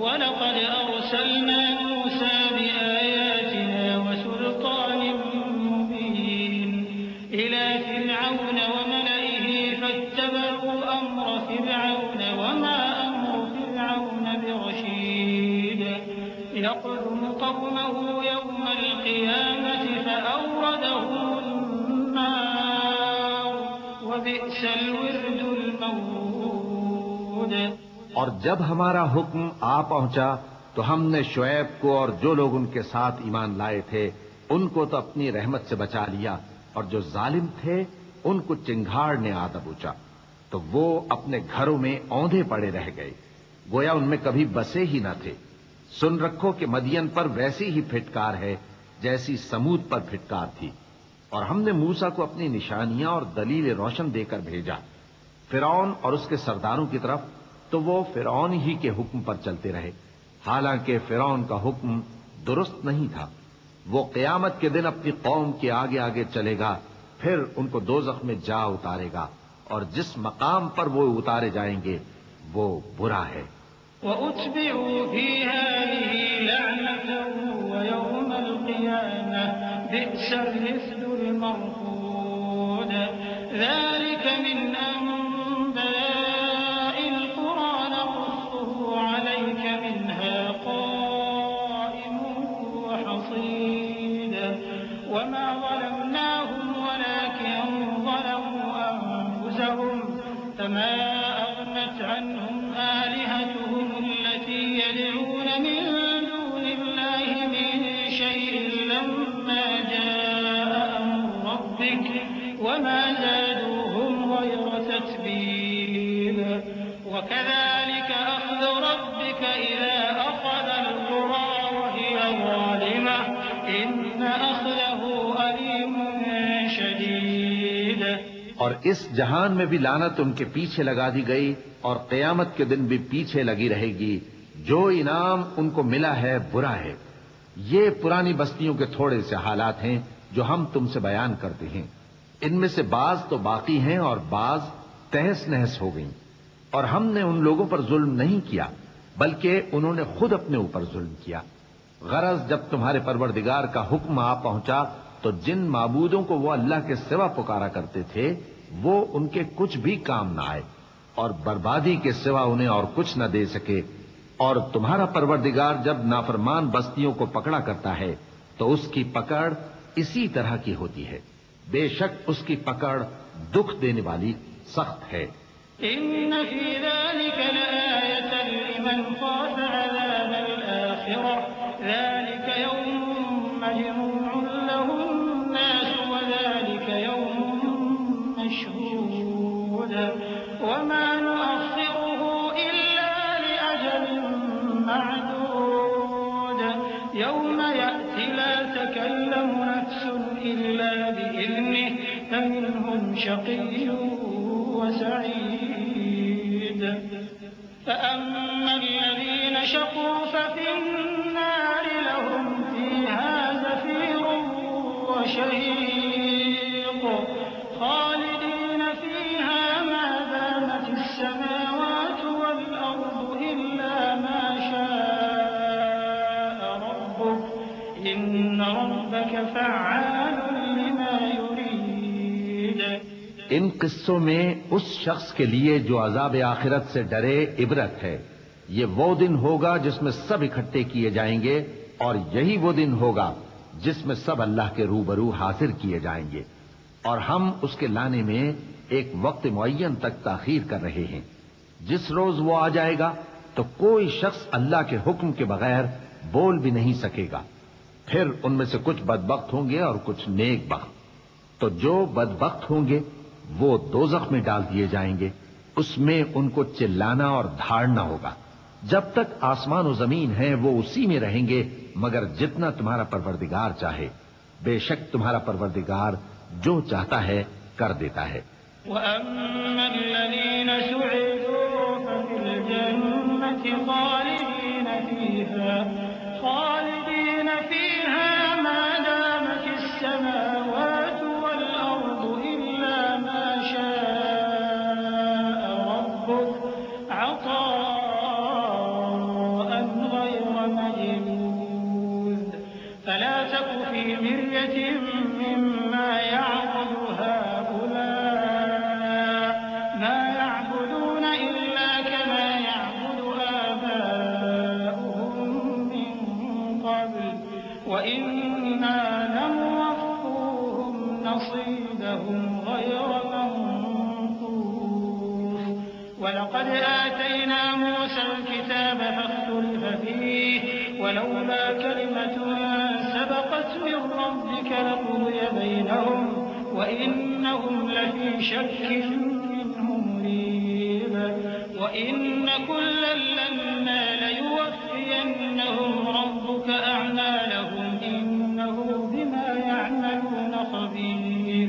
وَلَقَدْ أَرْسَلْنَا مُوسَىٰ بِآيَاتِنَا وَسُلْطَانٍ مُّبِينٍ إِلَىٰ فِرْعَوْنَ وَمَلَئِهِ فَاتَّبَعُوا أَمْرَ فِرْعَوْنَ وَمَا أَمْرُ فِرْعَوْنَ بِرَشِيدٍ يَقْدُمُ قَوْمَهُ يَوْمَ الْقِيَامَةِ فَأَوْرَدَهُمُ النَّارَ وَبِئْسَ الْوِرْدُ الْمَوْرُودُ۔ اور جب ہمارا حکم آ پہنچا تو ہم نے شعیب کو اور جو لوگ ان کے ساتھ ایمان لائے تھے ان کو تو اپنی رحمت سے بچا لیا، اور جو ظالم تھے ان کو چنگھاڑ نے آ دبوچا، تو وہ اپنے گھروں میں اوندھے پڑے رہ گئے، گویا ان میں کبھی بسے ہی نہ تھے۔ سن رکھو کہ مدین پر ویسی ہی پھٹکار ہے جیسی سمود پر پھٹکار تھی، اور ہم نے موسیٰ کو اپنی نشانیاں اور دلیل روشن دے کر بھیجا فرعون اور اس کے سرداروں کی طرف، تو وہ فرعون ہی کے حکم پر چلتے رہے، حالانکہ فرعون کا حکم درست نہیں تھا۔ وہ قیامت کے دن اپنی قوم کے آگے آگے چلے گا، پھر ان کو دوزخ میں جا اتارے گا، اور جس مقام پر وہ اتارے جائیں گے وہ برا ہے۔ وَأُتْبِعُوا فِي هَٰذِهِ لَعْنَةً وَيَوْمَ الْقِيَامَةِ بِئْسَ الرِّفْدُ الْمَرْفُودُ۔ ذَٰلِكَ مِنْ أَنبَاءِ الْقُرَىٰ نَقُصُّهُ عَلَيْكَ مِنْهَا قَائِمٌ وَحَصِيدٌ وَمَا ظَلَمْنَاهُمْ وَلَٰكِن ظَلَمُوا أَنفُسَهُمْ فَمَا أَغْنَتْ عَنْهُمْ آلِهَتُهُمُ الَّتِي يَدْعُونَ مِن دُونِ اللَّهِ مِن شَيْءٍ لَّمَّا جَاءَ أَمْرُ رَبِّكَ وَمَا زَادُوهُمْ غَيْرَ تَتْبِيبٍ وَكَذَٰلِكَ أَخْذُ رَبِّكَ إِذَا أَخَذَ الْقُرَىٰ وَهِيَ ظَالِمَةٌ إِنَّ أَخْذَهُ أَلِيمٌ شَدِيدٌ۔ اور اس جہان میں بھی لعنت ان کے پیچھے لگا دی گئی، اور قیامت کے دن بھی پیچھے لگی رہے گی۔ جو انعام ان کو ملا ہے برا ہے۔ یہ پرانی بستیوں کے تھوڑے سے حالات ہیں جو ہم تم سے بیان کرتے ہیں، ان میں سے بعض تو باقی ہیں اور بعض تہس نہس ہو گئیں، اور ہم نے ان لوگوں پر ظلم نہیں کیا بلکہ انہوں نے خود اپنے اوپر ظلم کیا۔ غرض جب تمہارے پروردگار کا حکم آ پہنچا تو جن معبودوں کو وہ اللہ کے سوا پکارا کرتے تھے وہ ان کے کچھ بھی کام نہ آئے، اور بربادی کے سوا انہیں اور کچھ نہ دے سکے۔ اور تمہارا پروردگار جب نافرمان بستیوں کو پکڑا کرتا ہے تو اس کی پکڑ اسی طرح کی ہوتی ہے، بے شک اس کی پکڑ دکھ دینے والی سخت ہے۔ إن في ذلك لآية لمن خاف عذاب الآخرة ذلك يوم مجموع له الناس وذلك يوم مشهود وما نؤخره إلا لأجل معدود يوم يأتي لا تكلم نفس إلا بإذنه فمنهم شقي وسعيد فأما الذين شقوا ففي النار لهم فيها زفير وشهيق خالدين فيها ما دامت السماوات والأرض إلا ما شاء ربك إن ربك فعال لما يريد. ان قصوں میں اس شخص کے لیے جو عذاب آخرت سے ڈرے عبرت ہے. یہ وہ دن ہوگا جس میں سب اکٹھے کیے جائیں گے، اور یہی وہ دن ہوگا جس میں سب اللہ کے روبرو حاضر کیے جائیں گے، اور ہم اس کے لانے میں ایک وقت معین تک تاخیر کر رہے ہیں. جس روز وہ آ جائے گا تو کوئی شخص اللہ کے حکم کے بغیر بول بھی نہیں سکے گا. پھر ان میں سے کچھ بدبخت ہوں گے اور کچھ نیک بخت. تو جو بدبخت ہوں گے وہ دوزخ میں ڈال دیے جائیں گے. اس میں ان کو چلانا اور دھاڑنا ہوگا. جب تک آسمان و زمین ہیں وہ اسی میں رہیں گے مگر جتنا تمہارا پروردگار چاہے. بے شک تمہارا پروردگار جو چاہتا ہے کر دیتا ہے. وَأَمَّا الَّذِينَ سُعِدُوا فَفِي الْجَنَّةِ خَالِدِينَ فِيهَا مَا دَامَتِ السَّمَاوَاتُ وَالْأَرْضُ إِلَّا مَا شَاءَ رَبُّكَ عَطَاءً غَيْرَ مَجْذُوذٍ فَلَا تَكُ فِي مِرْيَةٍ مِّمَّا يَعْبُدُ هَٰؤُلَاءِ مَا يَعْبُدُونَ إِلَّا كَمَا يَعْبُدُ آبَاؤُهُم مِّن قَبْلُ وَإِنَّا لَمُوَفُّوهُمْ نَصِيبَهُمْ غَيْرَ مَنقُوصٍ. وَلَقَدْ آتَيْنَا مُوسَى الْكِتَابَ فَاخْتُلِفَ فِيهِ وَلَوْلَا كَلِمَةٌ سَبَقَتْ مِن رَّبِّكَ لَقُضِيَ بَيْنَهُمْ وَإِنَّهُمْ لَفِي شَكٍّ مِّنْهُ مُرِيبٍ. وَإِنَّ كُلًّا لَّمَّا لَيُوَفِّيَنَّهُمْ رَبُّكَ أَعْمَالَهُمْ إِنَّهُ بِمَا يَعْمَلُونَ خَبِيرٌ.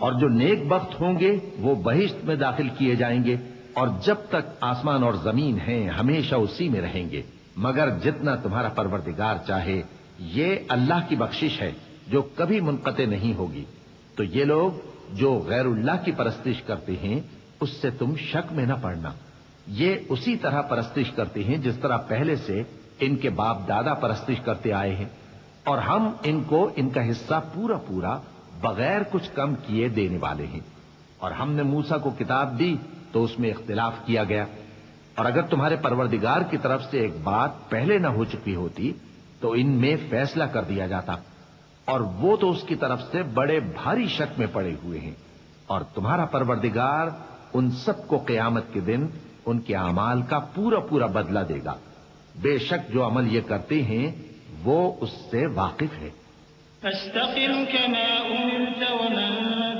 اور جو نیک بخت ہوں گے وہ بہشت میں داخل کیے جائیں گے، اور جب تک آسمان اور زمین ہیں ہمیشہ اسی میں رہیں گے مگر جتنا تمہارا پروردگار چاہے. یہ اللہ کی بخشش ہے جو کبھی منقطع نہیں ہوگی. تو یہ لوگ جو غیر اللہ کی پرستش کرتے ہیں اس سے تم شک میں نہ پڑنا. یہ اسی طرح پرستش کرتے ہیں جس طرح پہلے سے ان کے باپ دادا پرستش کرتے آئے ہیں، اور ہم ان کو ان کا حصہ پورا پورا بغیر کچھ کم کیے دینے والے ہیں. اور ہم نے موسیٰ کو کتاب دی تو اس میں اختلاف کیا گیا، اور اگر تمہارے پروردگار کی طرف سے ایک بات پہلے نہ ہو چکی ہوتی تو ان میں فیصلہ کر دیا جاتا، اور وہ تو اس کی طرف سے بڑے بھاری شک میں پڑے ہوئے ہیں. اور تمہارا پروردگار ان سب کو قیامت کے دن ان کے اعمال کا پورا پورا بدلہ دے گا. بے شک جو عمل یہ کرتے ہیں وہ اس سے واقف ہے. فاستقم كما أمرت ومن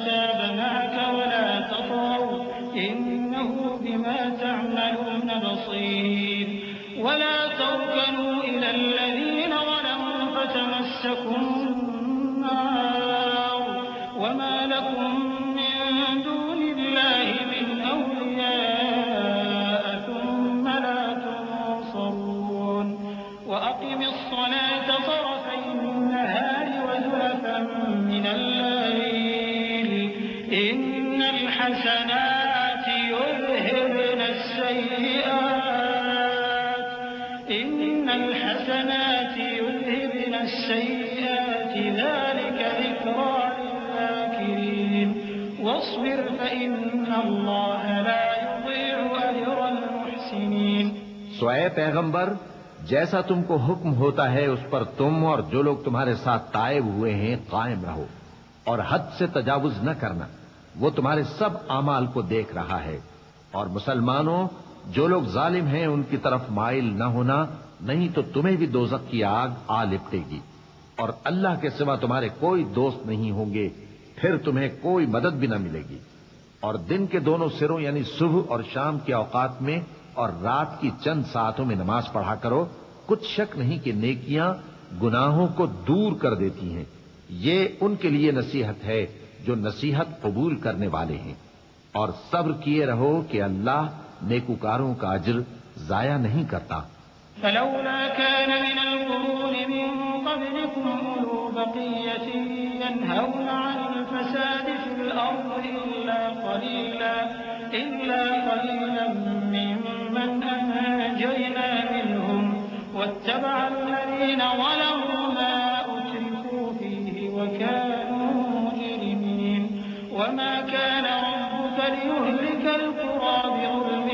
تاب معك ولا تطغوا إنه بما تعملون بصير. ولا تركنوا إلى الذين ظلموا فتمسكم النار وما لكم من دون الله من أولياء ثم لا تنصرون. وأقم الصلاة طرفي النهار وزلفا من الليل إن الحسنات يذهبن السيئات ذلك ذكرى للذاكرين. واصبر فإن الله لا يضيع أجر المحسنين. سو اے پیغمبر، جیسا تم کو حکم ہوتا ہے اس پر تم اور جو لوگ تمہارے ساتھ تائب ہوئے ہیں قائم رہو، اور حد سے تجاوز نہ کرنا. وہ تمہارے سب اعمال کو دیکھ رہا ہے. اور مسلمانوں، جو لوگ ظالم ہیں ان کی طرف مائل نہ ہونا، نہیں تو تمہیں بھی دوزخ کی آگ آ لپٹے گی. اور اللہ کے سوا تمہارے کوئی دوست نہیں ہوں گے، پھر تمہیں کوئی مدد بھی نہ ملے گی. اور دن کے دونوں سروں یعنی صبح اور شام کے اوقات میں اور رات کی چند ساعتوں میں نماز پڑھا کرو. کچھ شک نہیں کہ نیکیاں گناہوں کو دور کر دیتی ہیں. یہ ان کے لیے نصیحت ہے جو نصیحت قبول کرنے والے ہیں، اور صبر کیے رہو کہ اللہ نیکوکاروں کا اجر ضائع نہیں کرتا۔ فلولا كان من القرون من قبلكم أولو بقية ينهون عن الفساد في الأرض إلا قليلا ممن أنجينا منهم واتبع الذين ظلموا ما أترفوا فيه وكانوا مجرمين وما كان ربك ليهلك القرى بظلم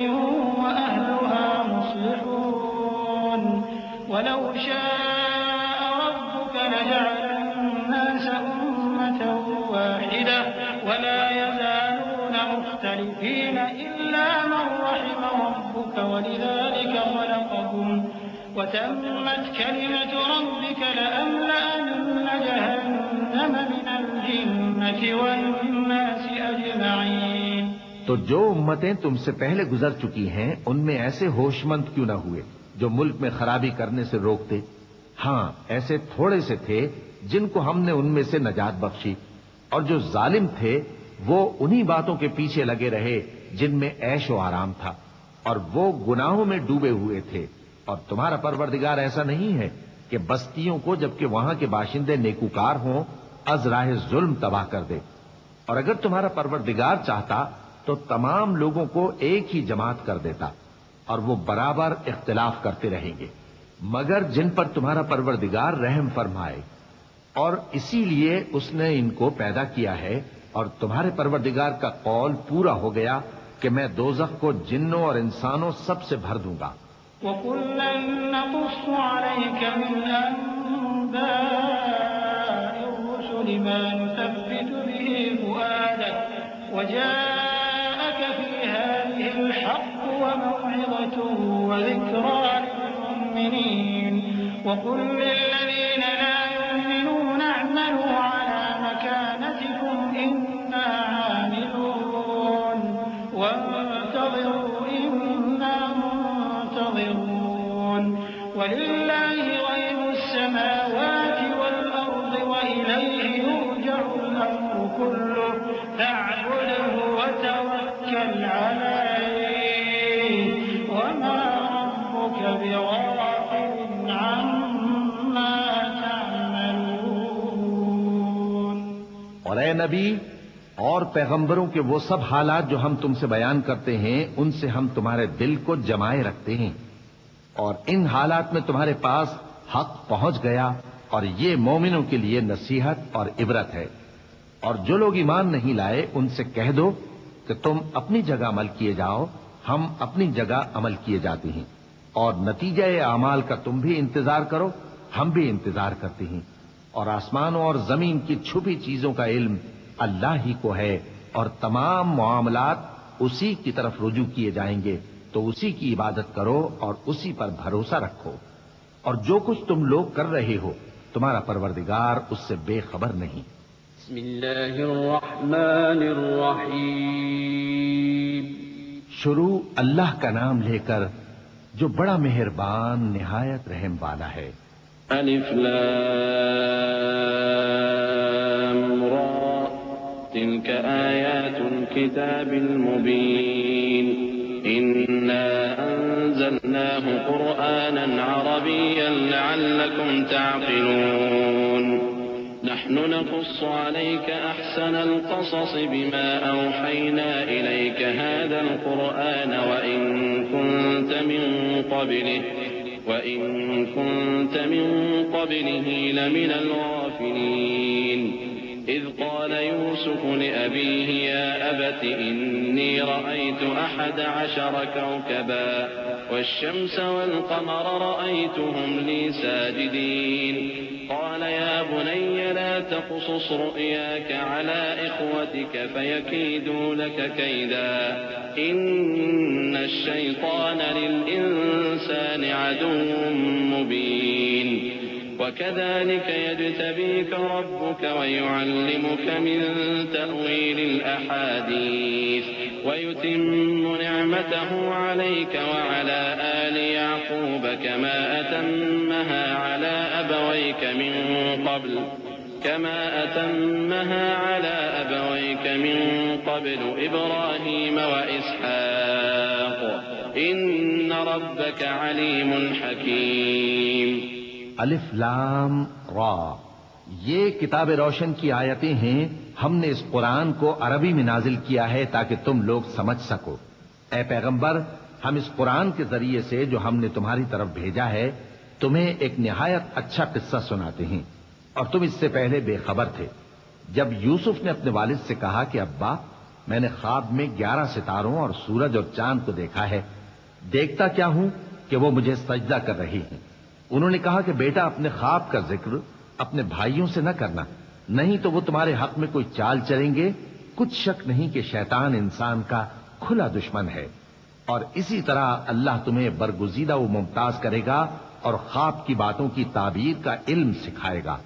وأهلها مصلحون ولو شاء ربك لجعل الناس أمة واحدة ولا يزالون مختلفين إلا من رحم ربك ولذلك خلقهم وتمت كلمة ربك لأملأن جهنم من الجنة والناس أجمعين۔ تو جو امتیں تم سے پہلے گزر چکی ہیں ان میں ایسے ہوش مند کیوں نہ ہوئے جو ملک میں خرابی کرنے سے روکتے؟ ہاں، ایسے تھوڑے سے تھے جن کو ہم نے ان میں سے نجات بخشی، اور جو ظالم تھے وہ انہی باتوں کے پیچھے لگے رہے جن میں عیش و آرام تھا، اور وہ گناہوں میں ڈوبے ہوئے تھے۔ اور تمہارا پروردگار ایسا نہیں ہے کہ بستیوں کو جبکہ وہاں کے باشندے نیکوکار ہوں از راہ ظلم تباہ کر دے، اور اگر تمہارا پروردگار چاہتا تو تمام لوگوں کو ایک ہی جماعت کر دیتا، اور وہ برابر اختلاف کرتے رہیں گے، مگر جن پر تمہارا پروردگار رحم فرمائے، اور اسی لیے اس نے ان کو پیدا کیا ہے۔ اور تمہارے پروردگار کا قول پورا ہو گیا کہ میں دوزخ کو جنوں اور انسانوں سب سے بھر دوں گا۔ وَكُلًّا نَّقُصُّ عَلَيْكَ مِنْ أَنبَاءِ الرُّسُلِ مَا نُثَبِّتُ بِهِ فُؤَادَكَ وَجَاءَكَ فِي هَٰذِهِ الْحَقُّ وَمَوْعِظَةٌ وَذِكْرَىٰ لِلْمُؤْمِنِينَ وَقُل لِّلَّذِينَ لَا يُؤْمِنُونَ اعْمَلُوا عَلَىٰ مَكَانَتِكُمْ إِنَّا عَامِلُونَ وَانتَظِرُوا إِنَّا منتظرون وَلِلَّهِ غَيْبُ السَّمَاوَاتِ وَالْأَرْضِ وَإِلَيْهِ يُرْجَعُ الْأَمْرُ كُلُّهُ فَاعْبُدْهُ وَتَوَكَّلْ عَلَيْهِ وَمَا رَبُّكَ بِغَافِلٍ عَمَّا تَعْمَلُونَ۔ اور اے نبی اور پیغمبروں کے وہ سب حالات جو ہم تم سے بیان کرتے ہیں ان سے ہم تمہارے دل کو جمائے رکھتے ہیں، اور ان حالات میں تمہارے پاس حق پہنچ گیا، اور یہ مومنوں کے لیے نصیحت اور عبرت ہے۔ اور جو لوگ ایمان نہیں لائے ان سے کہہ دو کہ تم اپنی جگہ عمل کیے جاؤ، ہم اپنی جگہ عمل کیے جاتے ہیں، اور نتیجہ اعمال کا تم بھی انتظار کرو، ہم بھی انتظار کرتے ہیں۔ اور آسمانوں اور زمین کی چھپی چیزوں کا علم اللہ ہی کو ہے، اور تمام معاملات اسی کی طرف رجوع کیے جائیں گے، تو اسی کی عبادت کرو اور اسی پر بھروسہ رکھو، اور جو کچھ تم لوگ کر رہے ہو تمہارا پروردگار اس سے بے خبر نہیں۔ بسم اللہ الرحمن الرحیم۔ شروع اللہ کا نام لے کر جو بڑا مہربان نہایت رحم والا ہے۔ الف لام را تلك آیات الكتاب المبین إنا أنزلناه قرآنا عربيا لعلكم تعقلون نحن نقص عليك أحسن القصص بما أوحينا إليك هذا القرآن وإن كنت من قبله لمن الغافلين إذ قال يوسف لأبيه يا أبت إني رأيت 11 كوكبا والشمس والقمر رأيتهم لي ساجدين قال يا بني لا تقصص رؤياك على إخوتك فيكيدوا لك كيدا إن الشيطان للإنسان عدو مبين وكذلك يجتبيك ربك ويعلمك من تأويل الأحاديث ويتم نعمته عليك وعلى آل يعقوب كما أتمها على أبويك من قبل كما أتمها على أبويك من قبل إبراهيم وإسحاق إن ربك عليم حكيم. الف لام را، یہ کتاب روشن کی آیتیں ہیں. ہم نے اس قرآن کو عربی میں نازل کیا ہے تاکہ تم لوگ سمجھ سکو. اے پیغمبر، ہم اس قرآن کے ذریعے سے جو ہم نے تمہاری طرف بھیجا ہے تمہیں ایک نہایت اچھا قصہ سناتے ہیں، اور تم اس سے پہلے بے خبر تھے. جب یوسف نے اپنے والد سے کہا کہ ابا، میں نے خواب میں 11 ستاروں اور سورج اور چاند کو دیکھا ہے، دیکھتا کیا ہوں کہ وہ مجھے سجدہ کر رہی ہیں. انہوں نے کہا کہ بیٹا، اپنے خواب کا ذکر اپنے بھائیوں سے نہ کرنا، نہیں تو وہ تمہارے حق میں کوئی چال چلیں گے. کچھ شک نہیں کہ شیطان انسان کا کھلا دشمن ہے، اور اسی طرح اللہ تمہیں برگزیدہ و ممتاز کرے گا اور خواب کی باتوں کی تعبیر کا علم سکھائے گا.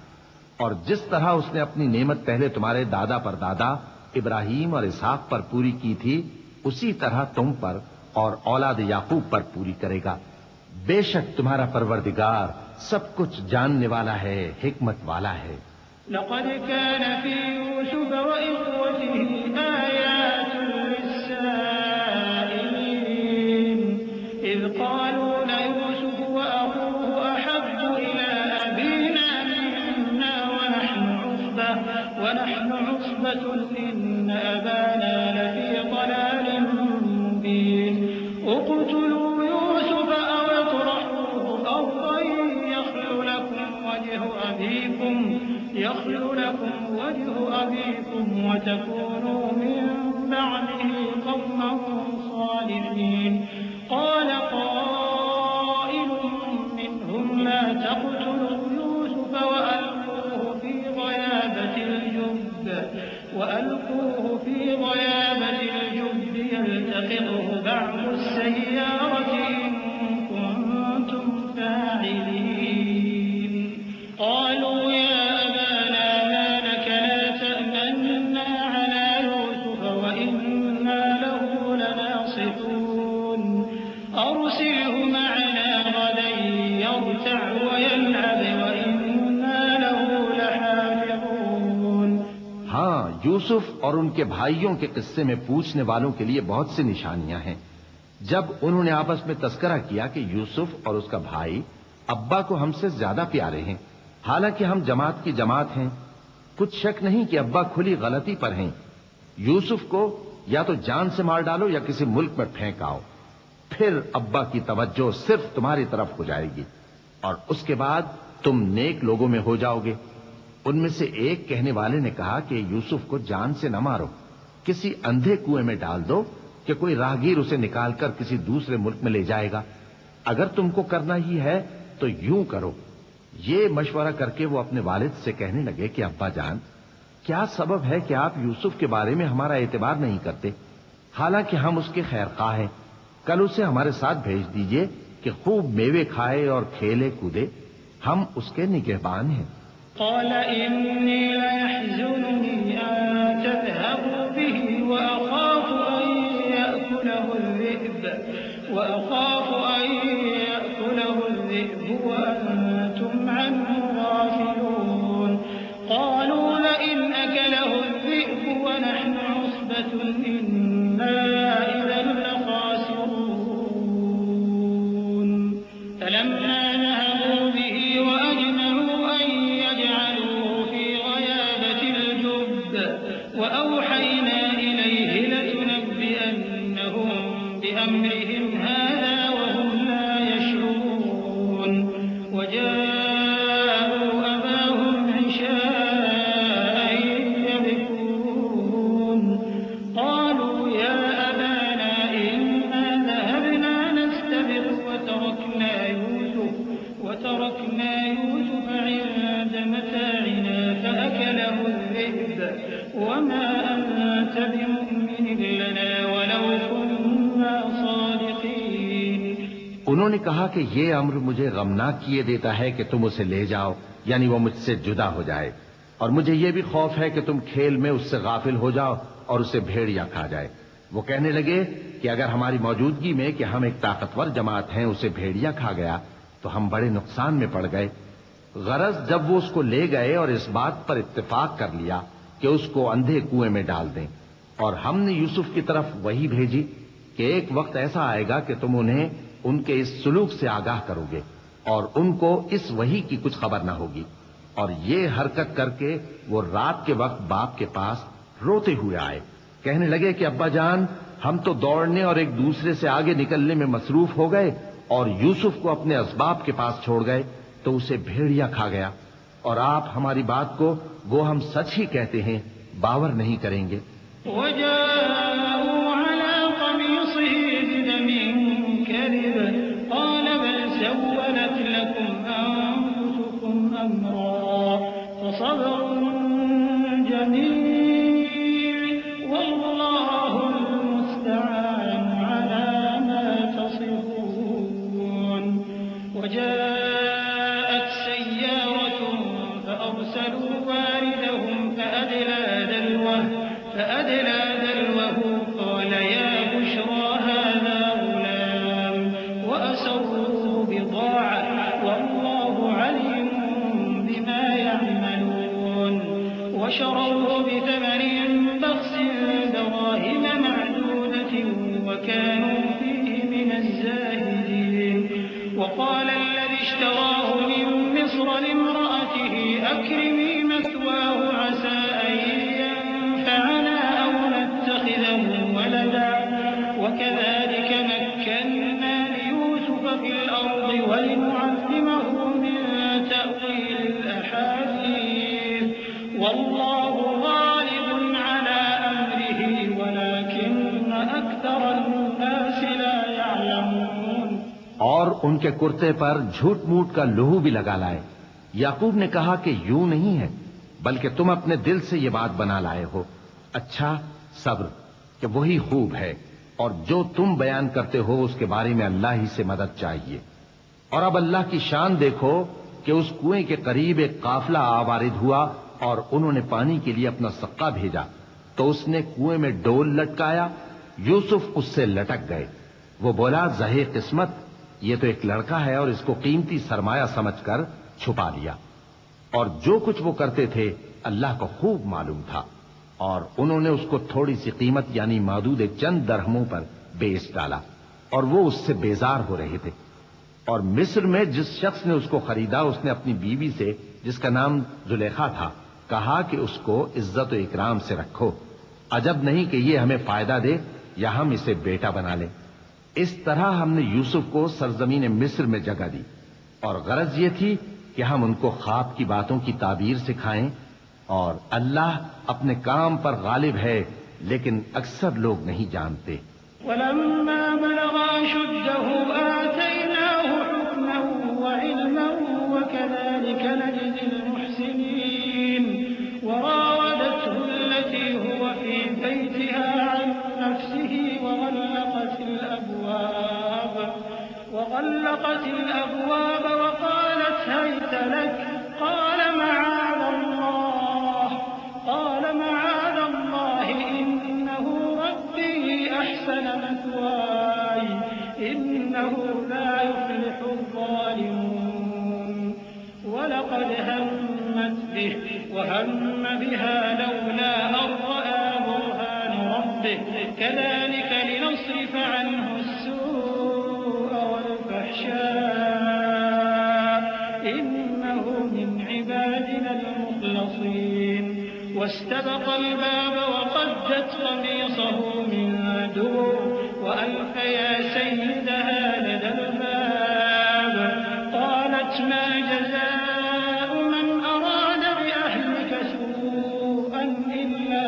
اور جس طرح اس نے اپنی نعمت پہلے تمہارے دادا پر دادا ابراہیم اور اسحاق پر پوری کی تھی، اسی طرح تم پر اور اولاد یعقوب پر پوری کرے گا. بے شک تمہارا پروردگار سب کچھ جاننے والا ہے، حکمت والا ہے. لقد كان في يوسف وإخوته آيات للسائلين إذ قالوا ليوسف وأخوه أحب إلى أبينا منا ونحن عصبة إن أبانا لفي ضلال مبين. اقتلوا يوسف أو اطرحوه أرضا يخل لكم وجه أبيكم وتكونوا من بعده قوما صالحين. قال قائل منهم لا تقتلوا يوسف وألقوه في غيابة الجب يلتقطه بعض السيارة إن كنتم فاعلين. قالوا يا أبانا ما لك لا تأمنا على يوسف وإنا له لناصحون. أرسله معنا غدا يرتع ويلعب وإنا له لحافظون. ہاں، یوسف اور ان کے بھائیوں کے قصے میں پوچھنے والوں کے لیے بہت سی نشانیاں ہیں. جب انہوں نے آپس میں تذکرہ کیا کہ یوسف اور اس کا بھائی ابا کو ہم سے زیادہ پیارے ہیں، حالانکہ ہم جماعت کی جماعت ہیں، کچھ شک نہیں کہ ابا کھلی غلطی پر ہیں. یوسف کو یا تو جان سے مار ڈالو یا کسی ملک میں پھینک آؤ، پھر ابا کی توجہ صرف تمہاری طرف ہو جائے گی اور اس کے بعد تم نیک لوگوں میں ہو جاؤ گے. ان میں سے ایک کہنے والے نے کہا کہ یوسف کو جان سے نہ مارو، کسی اندھے کنویں میں ڈال دو کہ کوئی راہگیر اسے نکال کر کسی دوسرے ملک میں لے جائے گا. اگر تم کو کرنا ہی ہے تو یوں کرو. یہ مشورہ کر کے وہ اپنے والد سے کہنے لگے کہ ابا جان، کیا سبب ہے کہ آپ یوسف کے بارے میں ہمارا اعتبار نہیں کرتے، حالانکہ ہم اس کے خیر خواہ ہیں. کل اسے ہمارے ساتھ بھیج دیجئے کہ خوب میوے کھائے اور کھیلے کودے، ہم اس کے نگہبان ہیں. قال إني ليحزنني أن تذهبوا به وأخاف أن يأكله الذئب وأنتم عنه غافلون. قالوا لئن أكله الذئب ونحن عصبة إنا إذا لخاسرون. فلما ذهبوا به وأجمعوا أن يجعلوه في غيابة الجب وأوحينا إليه لتنبئنهم بأمرهم هذا وهم لا يشعرون. وجاءوا أباهم عشاء يبكون. قالوا يا أبانا إنا ذهبنا نستبق وتركنا يوسف عند متاعنا فأكله الذئب وما أنت بمؤمن لنا ولو كنا صادقين. انہوں نے کہا کہ یہ امر مجھے غمناک کیے دیتا ہے کہ تم اسے لے جاؤ، یعنی وہ مجھ سے جدا ہو جائے، اور مجھے یہ بھی خوف ہے کہ تم کھیل میں اس سے غافل ہو جاؤ اور اسے بھیڑیا کھا جائے. وہ کہنے لگے کہ اگر ہماری موجودگی میں کہ ہم ایک طاقتور جماعت ہیں اسے بھیڑیا کھا گیا تو ہم بڑے نقصان میں پڑ گئے. غرض جب وہ اس کو لے گئے اور اس بات پر اتفاق کر لیا کہ اس کو اندھے کنویں میں ڈال دیں، اور ہم نے یوسف کی طرف وحی بھیجی کہ ایک وقت ایسا آئے گا کہ تم انہیں ان کے اس سلوک سے آگاہ کرو گے اور ان کو اس وحی کی کچھ خبر نہ ہوگی۔ اور یہ حرکت کر کے وہ رات کے وقت باپ کے پاس روتے ہوئے آئے، کہنے لگے کہ ابا جان، ہم تو دوڑنے اور ایک دوسرے سے آگے نکلنے میں مصروف ہو گئے اور یوسف کو اپنے اسباب کے پاس چھوڑ گئے تو اسے بھیڑیا کھا گیا، اور آپ ہماری بات کو وہ ہم سچ ہی کہتے ہیں باور نہیں کریں گے۔ وجاءوا على قميصه بدم كذب قال بل سولت لكم أنفسكم أمرا فصبر جميل والله المستعان على ما تصفون۔ وجاءت سيارة فأرسلوا واردهم فأدلى دلوه قال يا بشرى هذا غلام وأسروه بضاعة والله عليم بما يعملون، وشروه بثمن بخس دراهم معدودة وكانوا فيه من الزاهدين۔ وقال الذي اشتراه من مصر لامرأته أكرمي مثواه عسى أن ينفعنا أو نتخذه ولدا وكذلك مكنا ليوسف في الأرض ولنعلمه من تأويل الأحاديث والله غالب على أمره ولكن أكثر الناس لا يعلمون۔ اور ان کے کرتے پر جھوٹ موٹ کا لہو بھی لگا لائے۔ یعقوب نے کہا کہ یوں نہیں ہے، بلکہ تم اپنے دل سے یہ بات بنا لائے ہو۔ اچھا، صبر کہ وہی خوب ہے، اور جو تم بیان کرتے ہو اس کے بارے میں اللہ ہی سے مدد چاہیے۔ اور اب اللہ کی شان دیکھو کہ اس کنویں کے قریب ایک قافلہ آوارد ہوا اور انہوں نے پانی کے لیے اپنا سقا بھیجا تو اس نے کنویں میں ڈول لٹکایا، یوسف اس سے لٹک گئے۔ وہ بولا زہے قسمت، یہ تو ایک لڑکا ہے، اور اس کو قیمتی سرمایہ سمجھ کر چھپا لیا۔ اور جو کچھ وہ کرتے تھے اللہ کو خوب معلوم تھا، اور انہوں نے اس کو تھوڑی سی قیمت یعنی معدود چند درہموں پر بیچ ڈالا، اور وہ اس سے بیزار ہو رہے تھے۔ اور مصر میں جس شخص نے اس کو خریدا اس نے اپنی بیوی سے جس کا نام زلیخا تھا کہا کہ اس کو عزت و اکرام سے رکھو، عجب نہیں کہ یہ ہمیں فائدہ دے یا ہم اسے بیٹا بنا لیں۔ اس طرح ہم نے یوسف کو سرزمین مصر میں جگہ دی، اور غرض یہ تھی کہ ہم ان کو خواب کی باتوں کی تعبیر سکھائیں، اور اللہ اپنے کام پر غالب ہے لیکن اکثر لوگ نہیں جانتے۔ ولما بلغ أشده آتيناه حكما وعلما وكذلك نجزي المحسنين۔ وراودته التي هو في بيتها عن نفسه وغلقت الأبواب وقالت هيت لك قال معاذ الله إنه ربي أحسن مثواي إنه لا يفلح الظالمون۔ ولقد همت به وهم بها لولا أن رأى برهان ربه كذلك لنصرف عنه السوء والفحشاء إنه من عبادنا المخلصين۔ واستبق الباب وقدت قميصه من دبر وألف يا سيدها لدى الباب قالت ما جزاء من أراد بأهلك سوءا إلا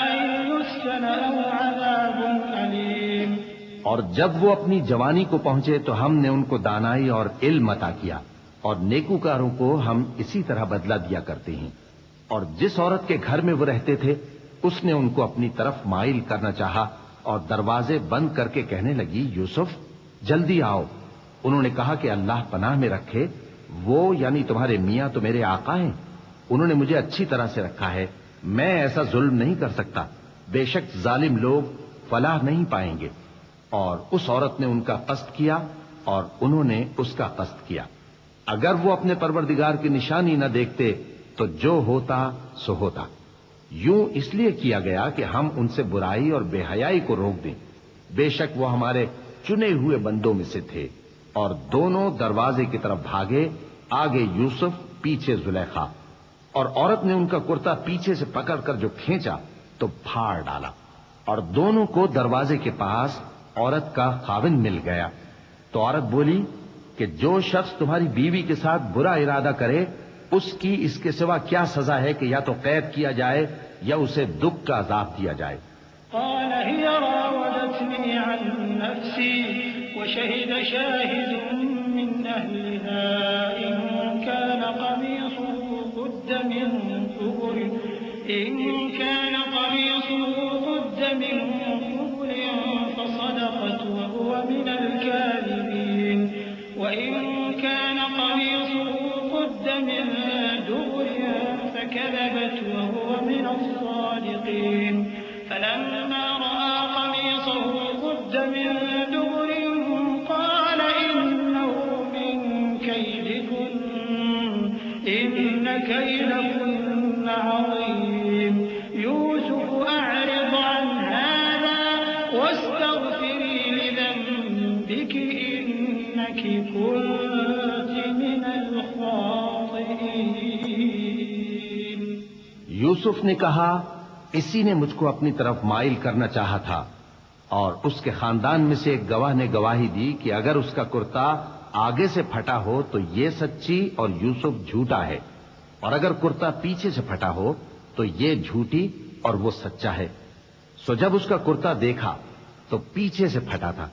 أن يسجن أو عذاب أليم۔ اور جب وہ اپنی جوانی کو پہنچے تو ہم نے ان کو دانائی اور علم عطا کیا، اور نیکوکاروں کو ہم اسی طرح بدلہ دیا کرتے ہیں۔ اور جس عورت کے گھر میں وہ رہتے تھے اس نے ان کو اپنی طرف مائل کرنا چاہا اور دروازے بند کر کے کہنے لگی یوسف جلدی آؤ۔ انہوں نے کہا کہ اللہ پناہ میں رکھے، وہ یعنی تمہارے میاں تو میرے آقا ہیں، انہوں نے مجھے اچھی طرح سے رکھا ہے، میں ایسا ظلم نہیں کر سکتا، بے شک ظالم لوگ فلاح نہیں پائیں گے۔ اور اس عورت نے ان کا قصد کیا اور انہوں نے اس کا قصد کیا۔ اگر وہ اپنے پروردگار کی نشانی نہ دیکھتے تو جو ہوتا سو ہوتا۔ یوں اس لیے کیا گیا کہ ہم ان سے برائی اور بے حیائی کو روک دیں۔ بے شک وہ ہمارے چنے ہوئے بندوں میں سے تھے۔ اور دونوں دروازے کی طرف بھاگے، آگے یوسف، پیچھے زلیخا، اور عورت نے ان کا کرتا پیچھے سے پکڑ کر جو کھینچا تو پھاڑ ڈالا، اور دونوں کو دروازے کے پاس عورت کا خاوند مل گیا۔ تو عورت بولی کہ جو شخص تمہاری بیوی کے ساتھ برا ارادہ کرے اس کی اس کے سوا کیا سزا ہے کہ یا تو قید کیا جائے یا اسے دکھ کا عذاب دیا جائے۔ قال هي راودتني عن نفسي وشهد شاهد من أهلها إن كان قميصه قد من قبل فصدقت وهو من الكاذبين وإن كان قميصه قد من دبر فكذبت وهو من الصادقين فلما رأى قميصه قد من دبر قال إنه من كيدكن إن كيدكن عظيم يوسف أعرض عن هذا واستغفري لذنبك إنك كنت من الخاطئين۔ یوسف نے کہا اسی نے مجھ کو اپنی طرف مائل کرنا چاہا تھا، اور اس کے خاندان میں سے ایک گواہ نے گواہی دی کہ اگر اس کا کرتا آگے سے پھٹا ہو تو یہ سچی اور یوسف جھوٹا ہے، اور اگر کرتا پیچھے سے پھٹا ہو تو یہ جھوٹی اور وہ سچا ہے۔ سو جب اس کا کرتا دیکھا تو پیچھے سے پھٹا تھا،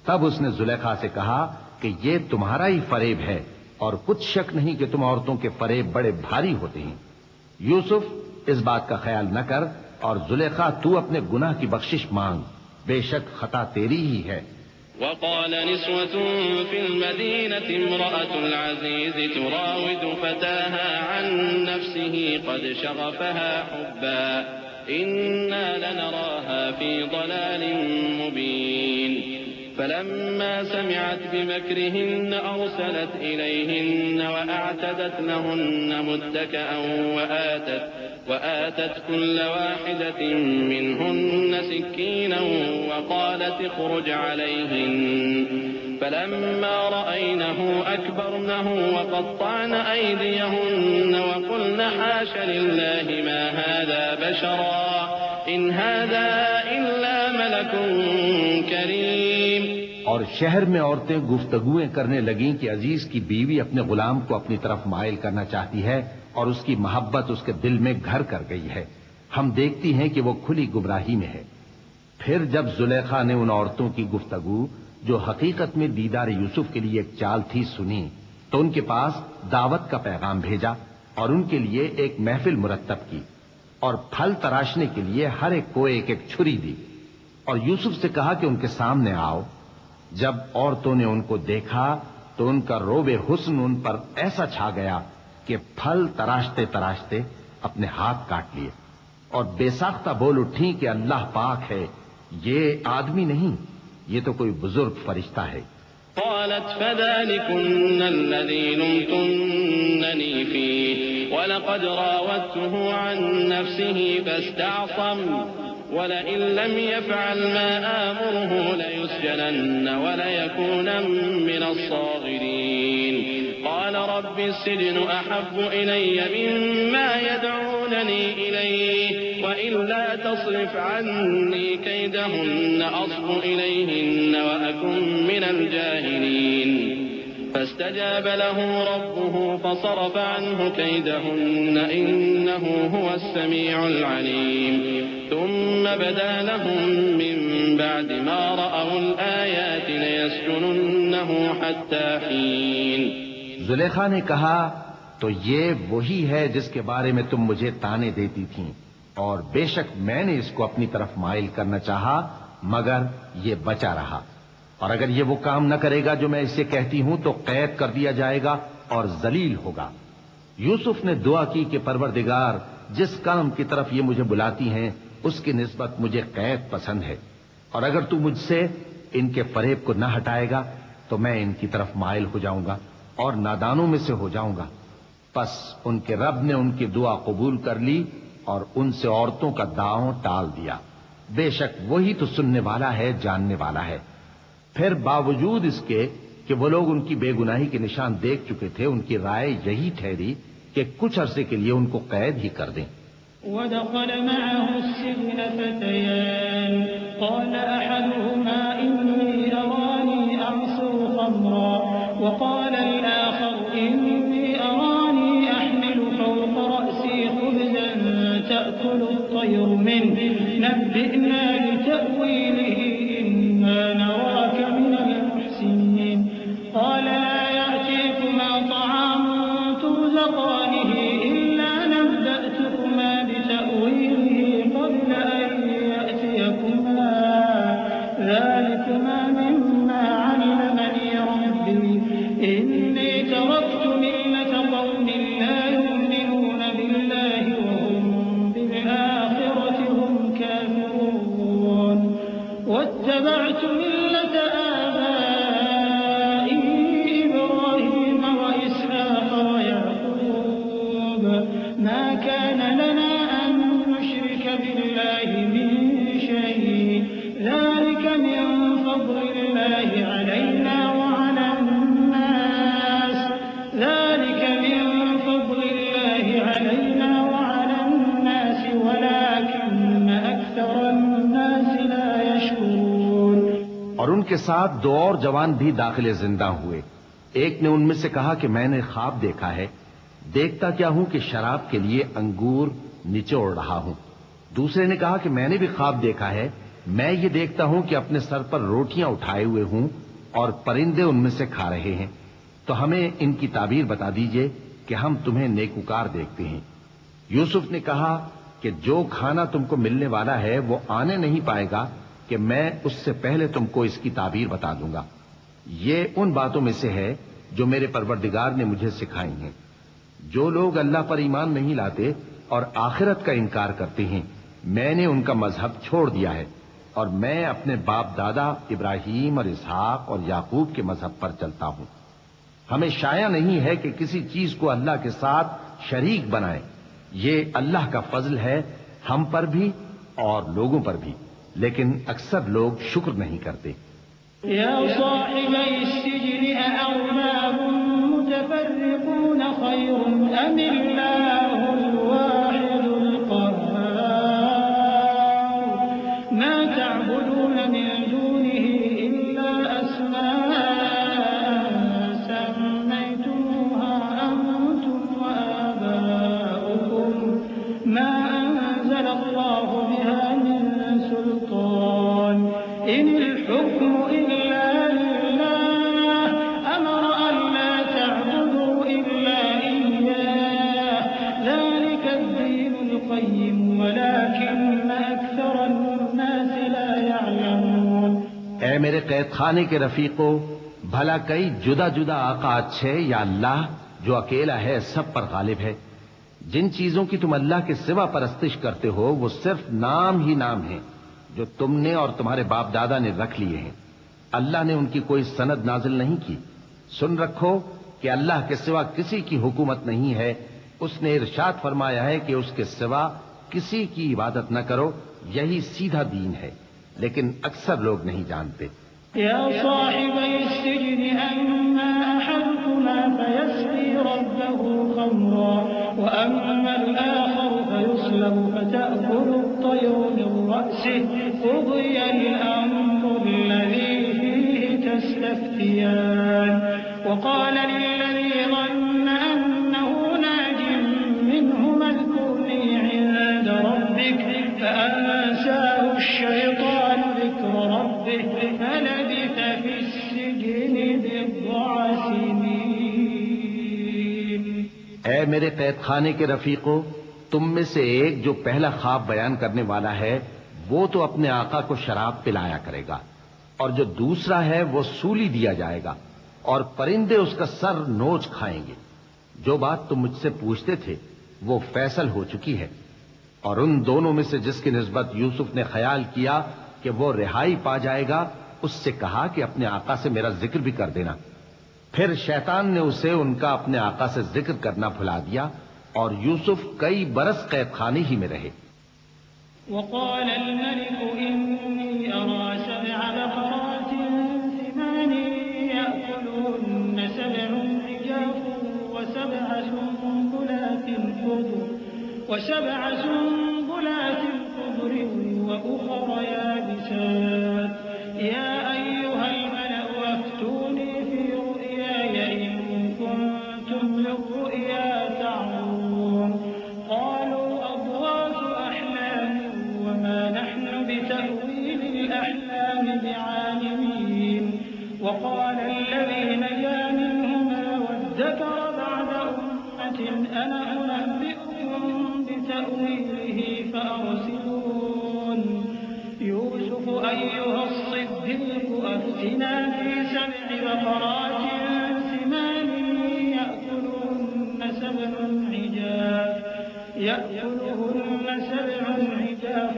تب اس نے زلیخا سے کہا کہ یہ تمہارا ہی فریب ہے، اور کچھ شک نہیں کہ تم عورتوں کے فریب بڑے بھاری ہوتے ہیں۔ یوسف اس بات کا خیال نہ کر، اور زلیخا تو اپنے گناہ کی بخشش مانگ، بے شک خطا تیری ہی ہے۔ وقال نسوة في المدينة امرأة العزيز تراود فتاها عن نفسه قد شغفها حبا إنا لنراها في ضلال مبين فلما سمعت بمكرهن أرسلت إليهن وأعتدت لهن متكئا وآتت كل واحدة منهن سكينا وقالت اخرج عليهن فلما رأينه أكبرنه وقطعن أيديهن وقلن حاش لله ما هذا بشرا إن هذا إلا ملك كريم۔ اور شہر میں عورتیں گفتگویں کرنے لگیں کہ عزیز کی بیوی اپنے غلام کو اپنی طرف مائل کرنا چاہتی ہے اور اس کی محبت اس کے دل میں گھر کر گئی ہے، ہم دیکھتی ہیں کہ وہ کھلی گمراہی میں ہے۔ پھر جب زلیخا نے ان عورتوں کی گفتگو جو حقیقت میں دیدار یوسف کے لیے ایک چال تھی سنی تو ان کے پاس دعوت کا پیغام بھیجا اور ان کے لیے ایک محفل مرتب کی اور پھل تراشنے کے لیے ہر ایک کو ایک ایک چھری دی، اور یوسف سے کہا کہ ان کے سامنے آؤ۔ جب عورتوں نے ان کو دیکھا تو ان کا روب حسن ان پر ایسا چھا گیا کہ پھل تراشتے تراشتے اپنے ہاتھ کاٹ لیے، اور بے ساختہ بول اٹھی کہ اللہ پاک ہے، یہ آدمی نہیں، یہ تو کوئی بزرگ فرشتہ ہے۔ قالت فذلكن الذي لمتنني فيه ولقد راودته عن نفسه فاستعصم ولئن لم يفعل ما آمره ليسجنن وليكونن من الصاغرين قال رب السجن أحب إلي مما يدعونني إليه وإلا تصرف عني كيدهن أصب إليهن وأكن من الجاهلين فاستجاب له ربه فصرف عنه كيدهن إنه هو السميع العليم ثم بدا لهم من بعد ما رأوا الآيات ليسجننه حتى حين۔ زلیخا نے کہا تو یہ وہی ہے جس کے بارے میں تم مجھے تانے دیتی تھیں، اور بے شک میں نے اس کو اپنی طرف مائل کرنا چاہا مگر یہ بچا رہا، اور اگر یہ وہ کام نہ کرے گا جو میں اسے کہتی ہوں تو قید کر دیا جائے گا اور ذلیل ہوگا۔ یوسف نے دعا کی کہ پروردگار جس کام کی طرف یہ مجھے بلاتی ہیں اس کی نسبت مجھے قید پسند ہے، اور اگر تو مجھ سے ان کے فریب کو نہ ہٹائے گا تو میں ان کی طرف مائل ہو جاؤں گا اور نادانوں میں سے ہو جاؤں گا۔ پس ان کے رب نے ان کی دعا قبول کر لی اور ان سے عورتوں کا داؤں ٹال دیا۔ بے شک وہی تو سننے والا ہے، جاننے والا ہے۔ پھر باوجود اس کے کہ وہ لوگ ان کی بے گناہی کے نشان دیکھ چکے تھے، ان کی رائے یہی ٹھہری کہ کچھ عرصے کے لیے ان کو قید ہی کر دیں۔ ودخل معه السجن فتيان قال أحدهما إني أراني أعصر خمرا وقال الآخر إني أراني أحمل فوق رأسي خبزا تأكل الطير منه نبئنا بتأويله إنا نراك من المحسنين قال لا يأتيكما طعام ترزقانه إلا نبأتكما بتأويله قبل أن يأتيكما ذلكما مما علمني ربي إني تركت ملة قوم لا يؤمنون بالله وهم بالآخرة هم كافرون واتبعت ملة آبائي إبراهيم وإسحاق ويعقوب ما كان لنا أن نشرك بالله من شيء ذلك من فضل الله علينا وعلى الناس ولكن أكثر الناس لا يشكرون۔ اور ان کے ساتھ دو اور جوان بھی داخل زندہ ہوئے۔ ایک نے ان میں سے کہا کہ میں نے خواب دیکھا ہے، دیکھتا کیا ہوں کہ شراب کے لیے انگور نچوڑ رہا ہوں۔ دوسرے نے کہا کہ میں نے بھی خواب دیکھا ہے، میں یہ دیکھتا ہوں کہ اپنے سر پر روٹیاں اٹھائے ہوئے ہوں اور پرندے ان میں سے کھا رہے ہیں، تو ہمیں ان کی تعبیر بتا دیجئے کہ ہم تمہیں نیکوکار دیکھتے ہیں۔ یوسف نے کہا کہ جو کھانا تم کو ملنے والا ہے وہ آنے نہیں پائے گا کہ میں اس سے پہلے تم کو اس کی تعبیر بتا دوں گا۔ یہ ان باتوں میں سے ہے جو میرے پروردگار نے مجھے سکھائی ہیں۔ جو لوگ اللہ پر ایمان نہیں لاتے اور آخرت کا انکار کرتے ہیں، میں نے ان کا مذہب چھوڑ دیا ہے اور میں اپنے باپ دادا ابراہیم اور اسحاق اور یعقوب کے مذہب پر چلتا ہوں۔ ہمیں شایع نہیں ہے کہ کسی چیز کو اللہ کے ساتھ شریک بنائے۔ یہ اللہ کا فضل ہے ہم پر بھی اور لوگوں پر بھی، لیکن اکثر لوگ شکر نہیں کرتے۔ يا صاحبي السجن أأرباب متفرقون خير أم الله الواحد القهار ما تعبدون من دونه إلا أسماء سميتموها أنتم وآباؤكم ما أنزل الله بها من سلطان إن الحكم إلا لله أمر أن لا تعبدوا إلا إياه ذلك الدين القيم ولكن أكثر الناس لا يعلمون۔ اے میرے قید خانے کے رفیقو، بھلا کئی جدا جدا آقا اچھے یا اللہ جو اکیلا ہے، سب پر غالب ہے؟ جن چیزوں کی تم اللہ کے سوا پرستش کرتے ہو وہ صرف نام ہی نام ہیں جو تم نے اور تمہارے باپ دادا نے رکھ لیے ہیں۔ اللہ نے ان کی کوئی سند نازل نہیں کی۔ سن رکھو کہ اللہ کے سوا کسی کی حکومت نہیں ہے۔ اس نے ارشاد فرمایا ہے کہ اس کے سوا کسی کی عبادت نہ کرو، یہی سیدھا دین ہے، لیکن اکثر لوگ نہیں جانتے۔ يا صاحبي السجن أما أحدكما فيسقي ربه خمرا وأما الآخر فيصلب فتأكل الطير من رأسه قضي الأمر الذي فيه تستفتيان وقال للذي ظن أنه ناج منهما اذكرني عند ربك فأنساه الشيطان ذكر ربه فلبث في السجن بضع سنين۔ اے میرے قید خانے کے رفیقو، تم میں سے ایک جو پہلا خواب بیان کرنے والا ہے وہ تو اپنے آقا کو شراب پلایا کرے گا، اور جو دوسرا ہے وہ سولی دیا جائے گا اور پرندے اس کا سر نوچ کھائیں گے۔ جو بات تم مجھ سے پوچھتے تھے وہ فیصل ہو چکی ہے، اور ان دونوں میں سے جس کی نسبت یوسف نے خیال کیا کہ وہ رہائی پا جائے گا، اس سے کہا کہ اپنے آقا سے میرا ذکر بھی کر دینا۔ پھر شیطان نے اسے ان کا اپنے آقا سے ذکر کرنا بھلا دیا اور یوسف کئی برس قید خانے ہی میں رہے۔ وقال الملك إني أرى 7 بقرات سمان يأكلهن 7 عجاف وسبع سنبلات خضر وأخر يابسات يا أيها الملأ أفتوني في رؤياي إن كنتم للرؤيا تعبرون قالوا أضغاث أحلام وما نحن بتأويل الأحلام بعالمين وقال الذي نجا منهما وادكر بعد أمة أنا أنبئكم بتأويله فأرسلون يوسف أيها الصديق أفتنا في 7 بقرات سمان يأكلهن 7 عجاف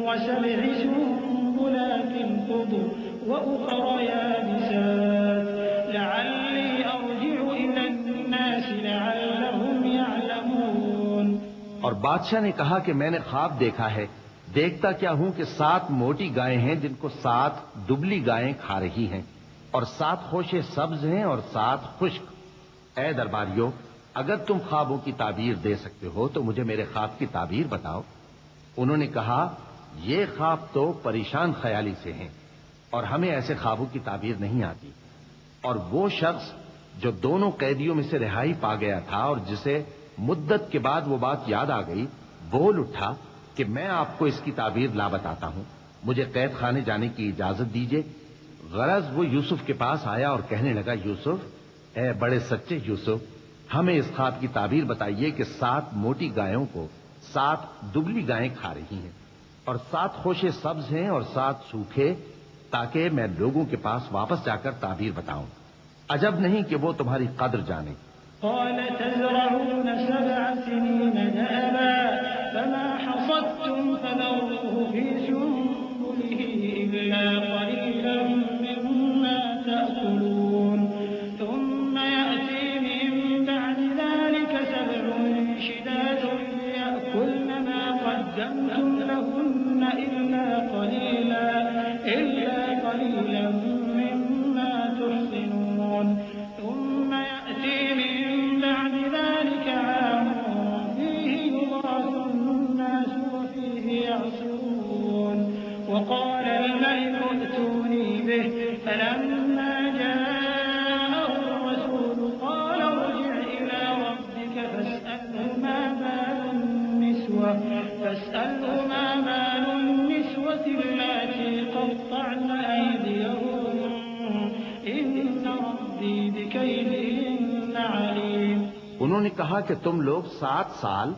و7 سنبلات خضر وأخر يابسات لعلي أرجع إلى الناس لعلهم يعلمون۔ اور بادشاہ نے کہا کہ میں نے خواب دیکھا ہے، دیکھتا کیا ہوں کہ 7 موٹی گائیں ہیں جن کو 7 دبلی گائیں کھا رہی ہیں، اور 7 خوشے سبز ہیں اور 7 خشک۔ اے درباریو، اگر تم خوابوں کی تعبیر دے سکتے ہو تو مجھے میرے خواب کی تعبیر بتاؤ۔ انہوں نے کہا یہ خواب تو پریشان خیالی سے ہیں اور ہمیں ایسے خوابوں کی تعبیر نہیں آتی۔ اور وہ شخص جو دونوں قیدیوں میں سے رہائی پا گیا تھا اور جسے مدت کے بعد وہ بات یاد آ گئی، بول اٹھا کہ میں آپ کو اس کی تعبیر لا بتاتا ہوں، مجھے قید خانے جانے کی اجازت دیجیے۔ غرض وہ یوسف کے پاس آیا اور کہنے لگا، یوسف، اے بڑے سچے یوسف، ہمیں اس خواب کی تعبیر بتائیے کہ 7 موٹی گایوں کو 7 دبلی گائیں کھا رہی ہیں اور 7 خوشے سبز ہیں اور 7 سوکھے، تاکہ میں لوگوں کے پاس واپس جا کر تعبیر بتاؤں۔ عجب نہیں کہ وہ تمہاری قدر جانے۔ قال تزرعون 7 سنين دأبا فما حصدتم فذروه في سنبله إلا قليلا مما تأكلون ثم يأتي من بعد ذلك 7 شداد يأكلن ما قدمتم لهن إلا قليلا مما تحصنون ثم يأتي من بعد ذلك عام فيه يغاث الناس وفيه يعصرون وقال الملك ائتوني به فلما جاءه الرسول قال ارجع إلى ربك فاسأله ما بال النسوة اللاتي قطعن أيديهن إن ربي بكيدهن عليم۔ انہوں نے کہا کہ تم لوگ 7 سال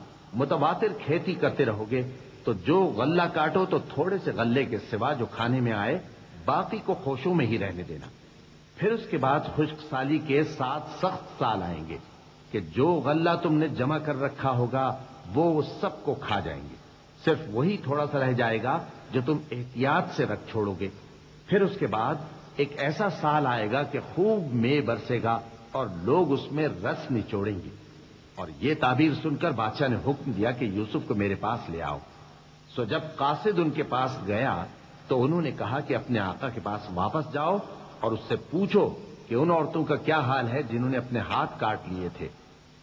متواتر کھیتی کرتے رہو گے، تو جو غلہ کاٹو تو تھوڑے سے غلے کے سوا جو کھانے میں آئے باقی کو خوشوں میں ہی رہنے دینا۔ پھر اس کے بعد خشک سالی کے 7 سخت سال آئیں گے کہ جو غلہ تم نے جمع کر رکھا ہوگا وہ سب کو کھا جائیں گے، صرف وہی تھوڑا سا رہ جائے گا جو تم احتیاط سے رکھ چھوڑو گے۔ پھر اس کے بعد ایک ایسا سال آئے گا کہ خوب مے برسے گا اور لوگ اس میں رس نچوڑیں گے۔ اور یہ تعبیر سن کر بادشاہ نے حکم دیا کہ یوسف کو میرے پاس لے آؤ۔ سو جب قاصد ان کے پاس گیا تو انہوں نے کہا کہ اپنے آقا کے پاس واپس جاؤ اور اس سے پوچھو کہ ان عورتوں کا کیا حال ہے جنہوں نے اپنے ہاتھ کاٹ لیے تھے،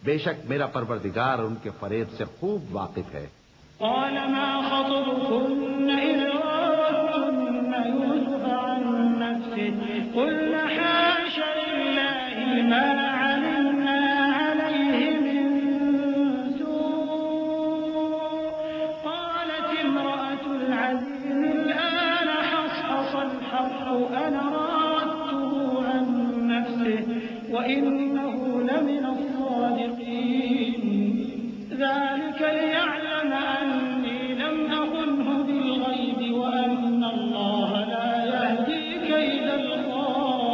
بے شک میرا پروردگار ان کے فریب سے خوب واقف ہے۔ قال ما خطبكن إذ راوتن يوسف عن نفسه قلنا حاش لله ما علمنا عليه من سوء قالت امرأة العزيز الآن حصحص الحق أنا راودته عن نفسه وإنه لمن الصادقين ذلك ليعلم أني لم أخنه بالغيب وأن الله لا يهدي كيد الخائنين۔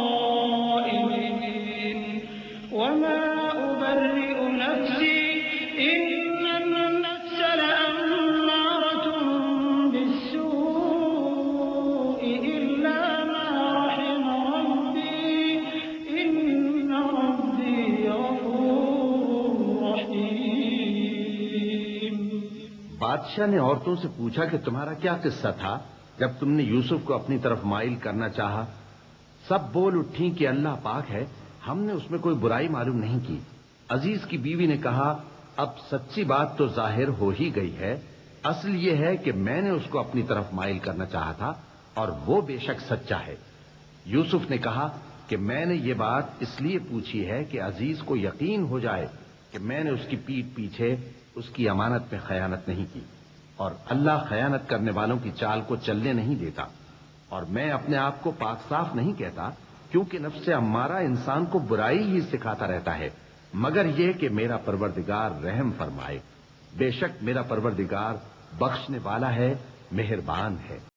بادشاہ نے عورتوں سے پوچھا کہ تمہارا کیا قصہ تھا جب تم نے یوسف کو اپنی طرف مائل کرنا چاہا؟ سب بول اٹھی کہ اللہ پاک ہے، ہم نے اس میں کوئی برائی معلوم نہیں کی۔ عزیز کی بیوی نے کہا، اب سچی بات تو ظاہر ہو ہی گئی ہے، اصل یہ ہے کہ میں نے اس کو اپنی طرف مائل کرنا چاہا تھا اور وہ بے شک سچا ہے۔ یوسف نے کہا کہ میں نے یہ بات اس لیے پوچھی ہے کہ عزیز کو یقین ہو جائے کہ میں نے اس کی پیٹھ پیچھے اس کی امانت میں خیانت نہیں کی، اور اللہ خیانت کرنے والوں کی چال کو چلنے نہیں دیتا۔ اور میں اپنے آپ کو پاک صاف نہیں کہتا، کیونکہ نفس امارہ انسان کو برائی ہی سکھاتا رہتا ہے، مگر یہ کہ میرا پروردگار رحم فرمائے۔ بے شک میرا پروردگار بخشنے والا ہے، مہربان ہے۔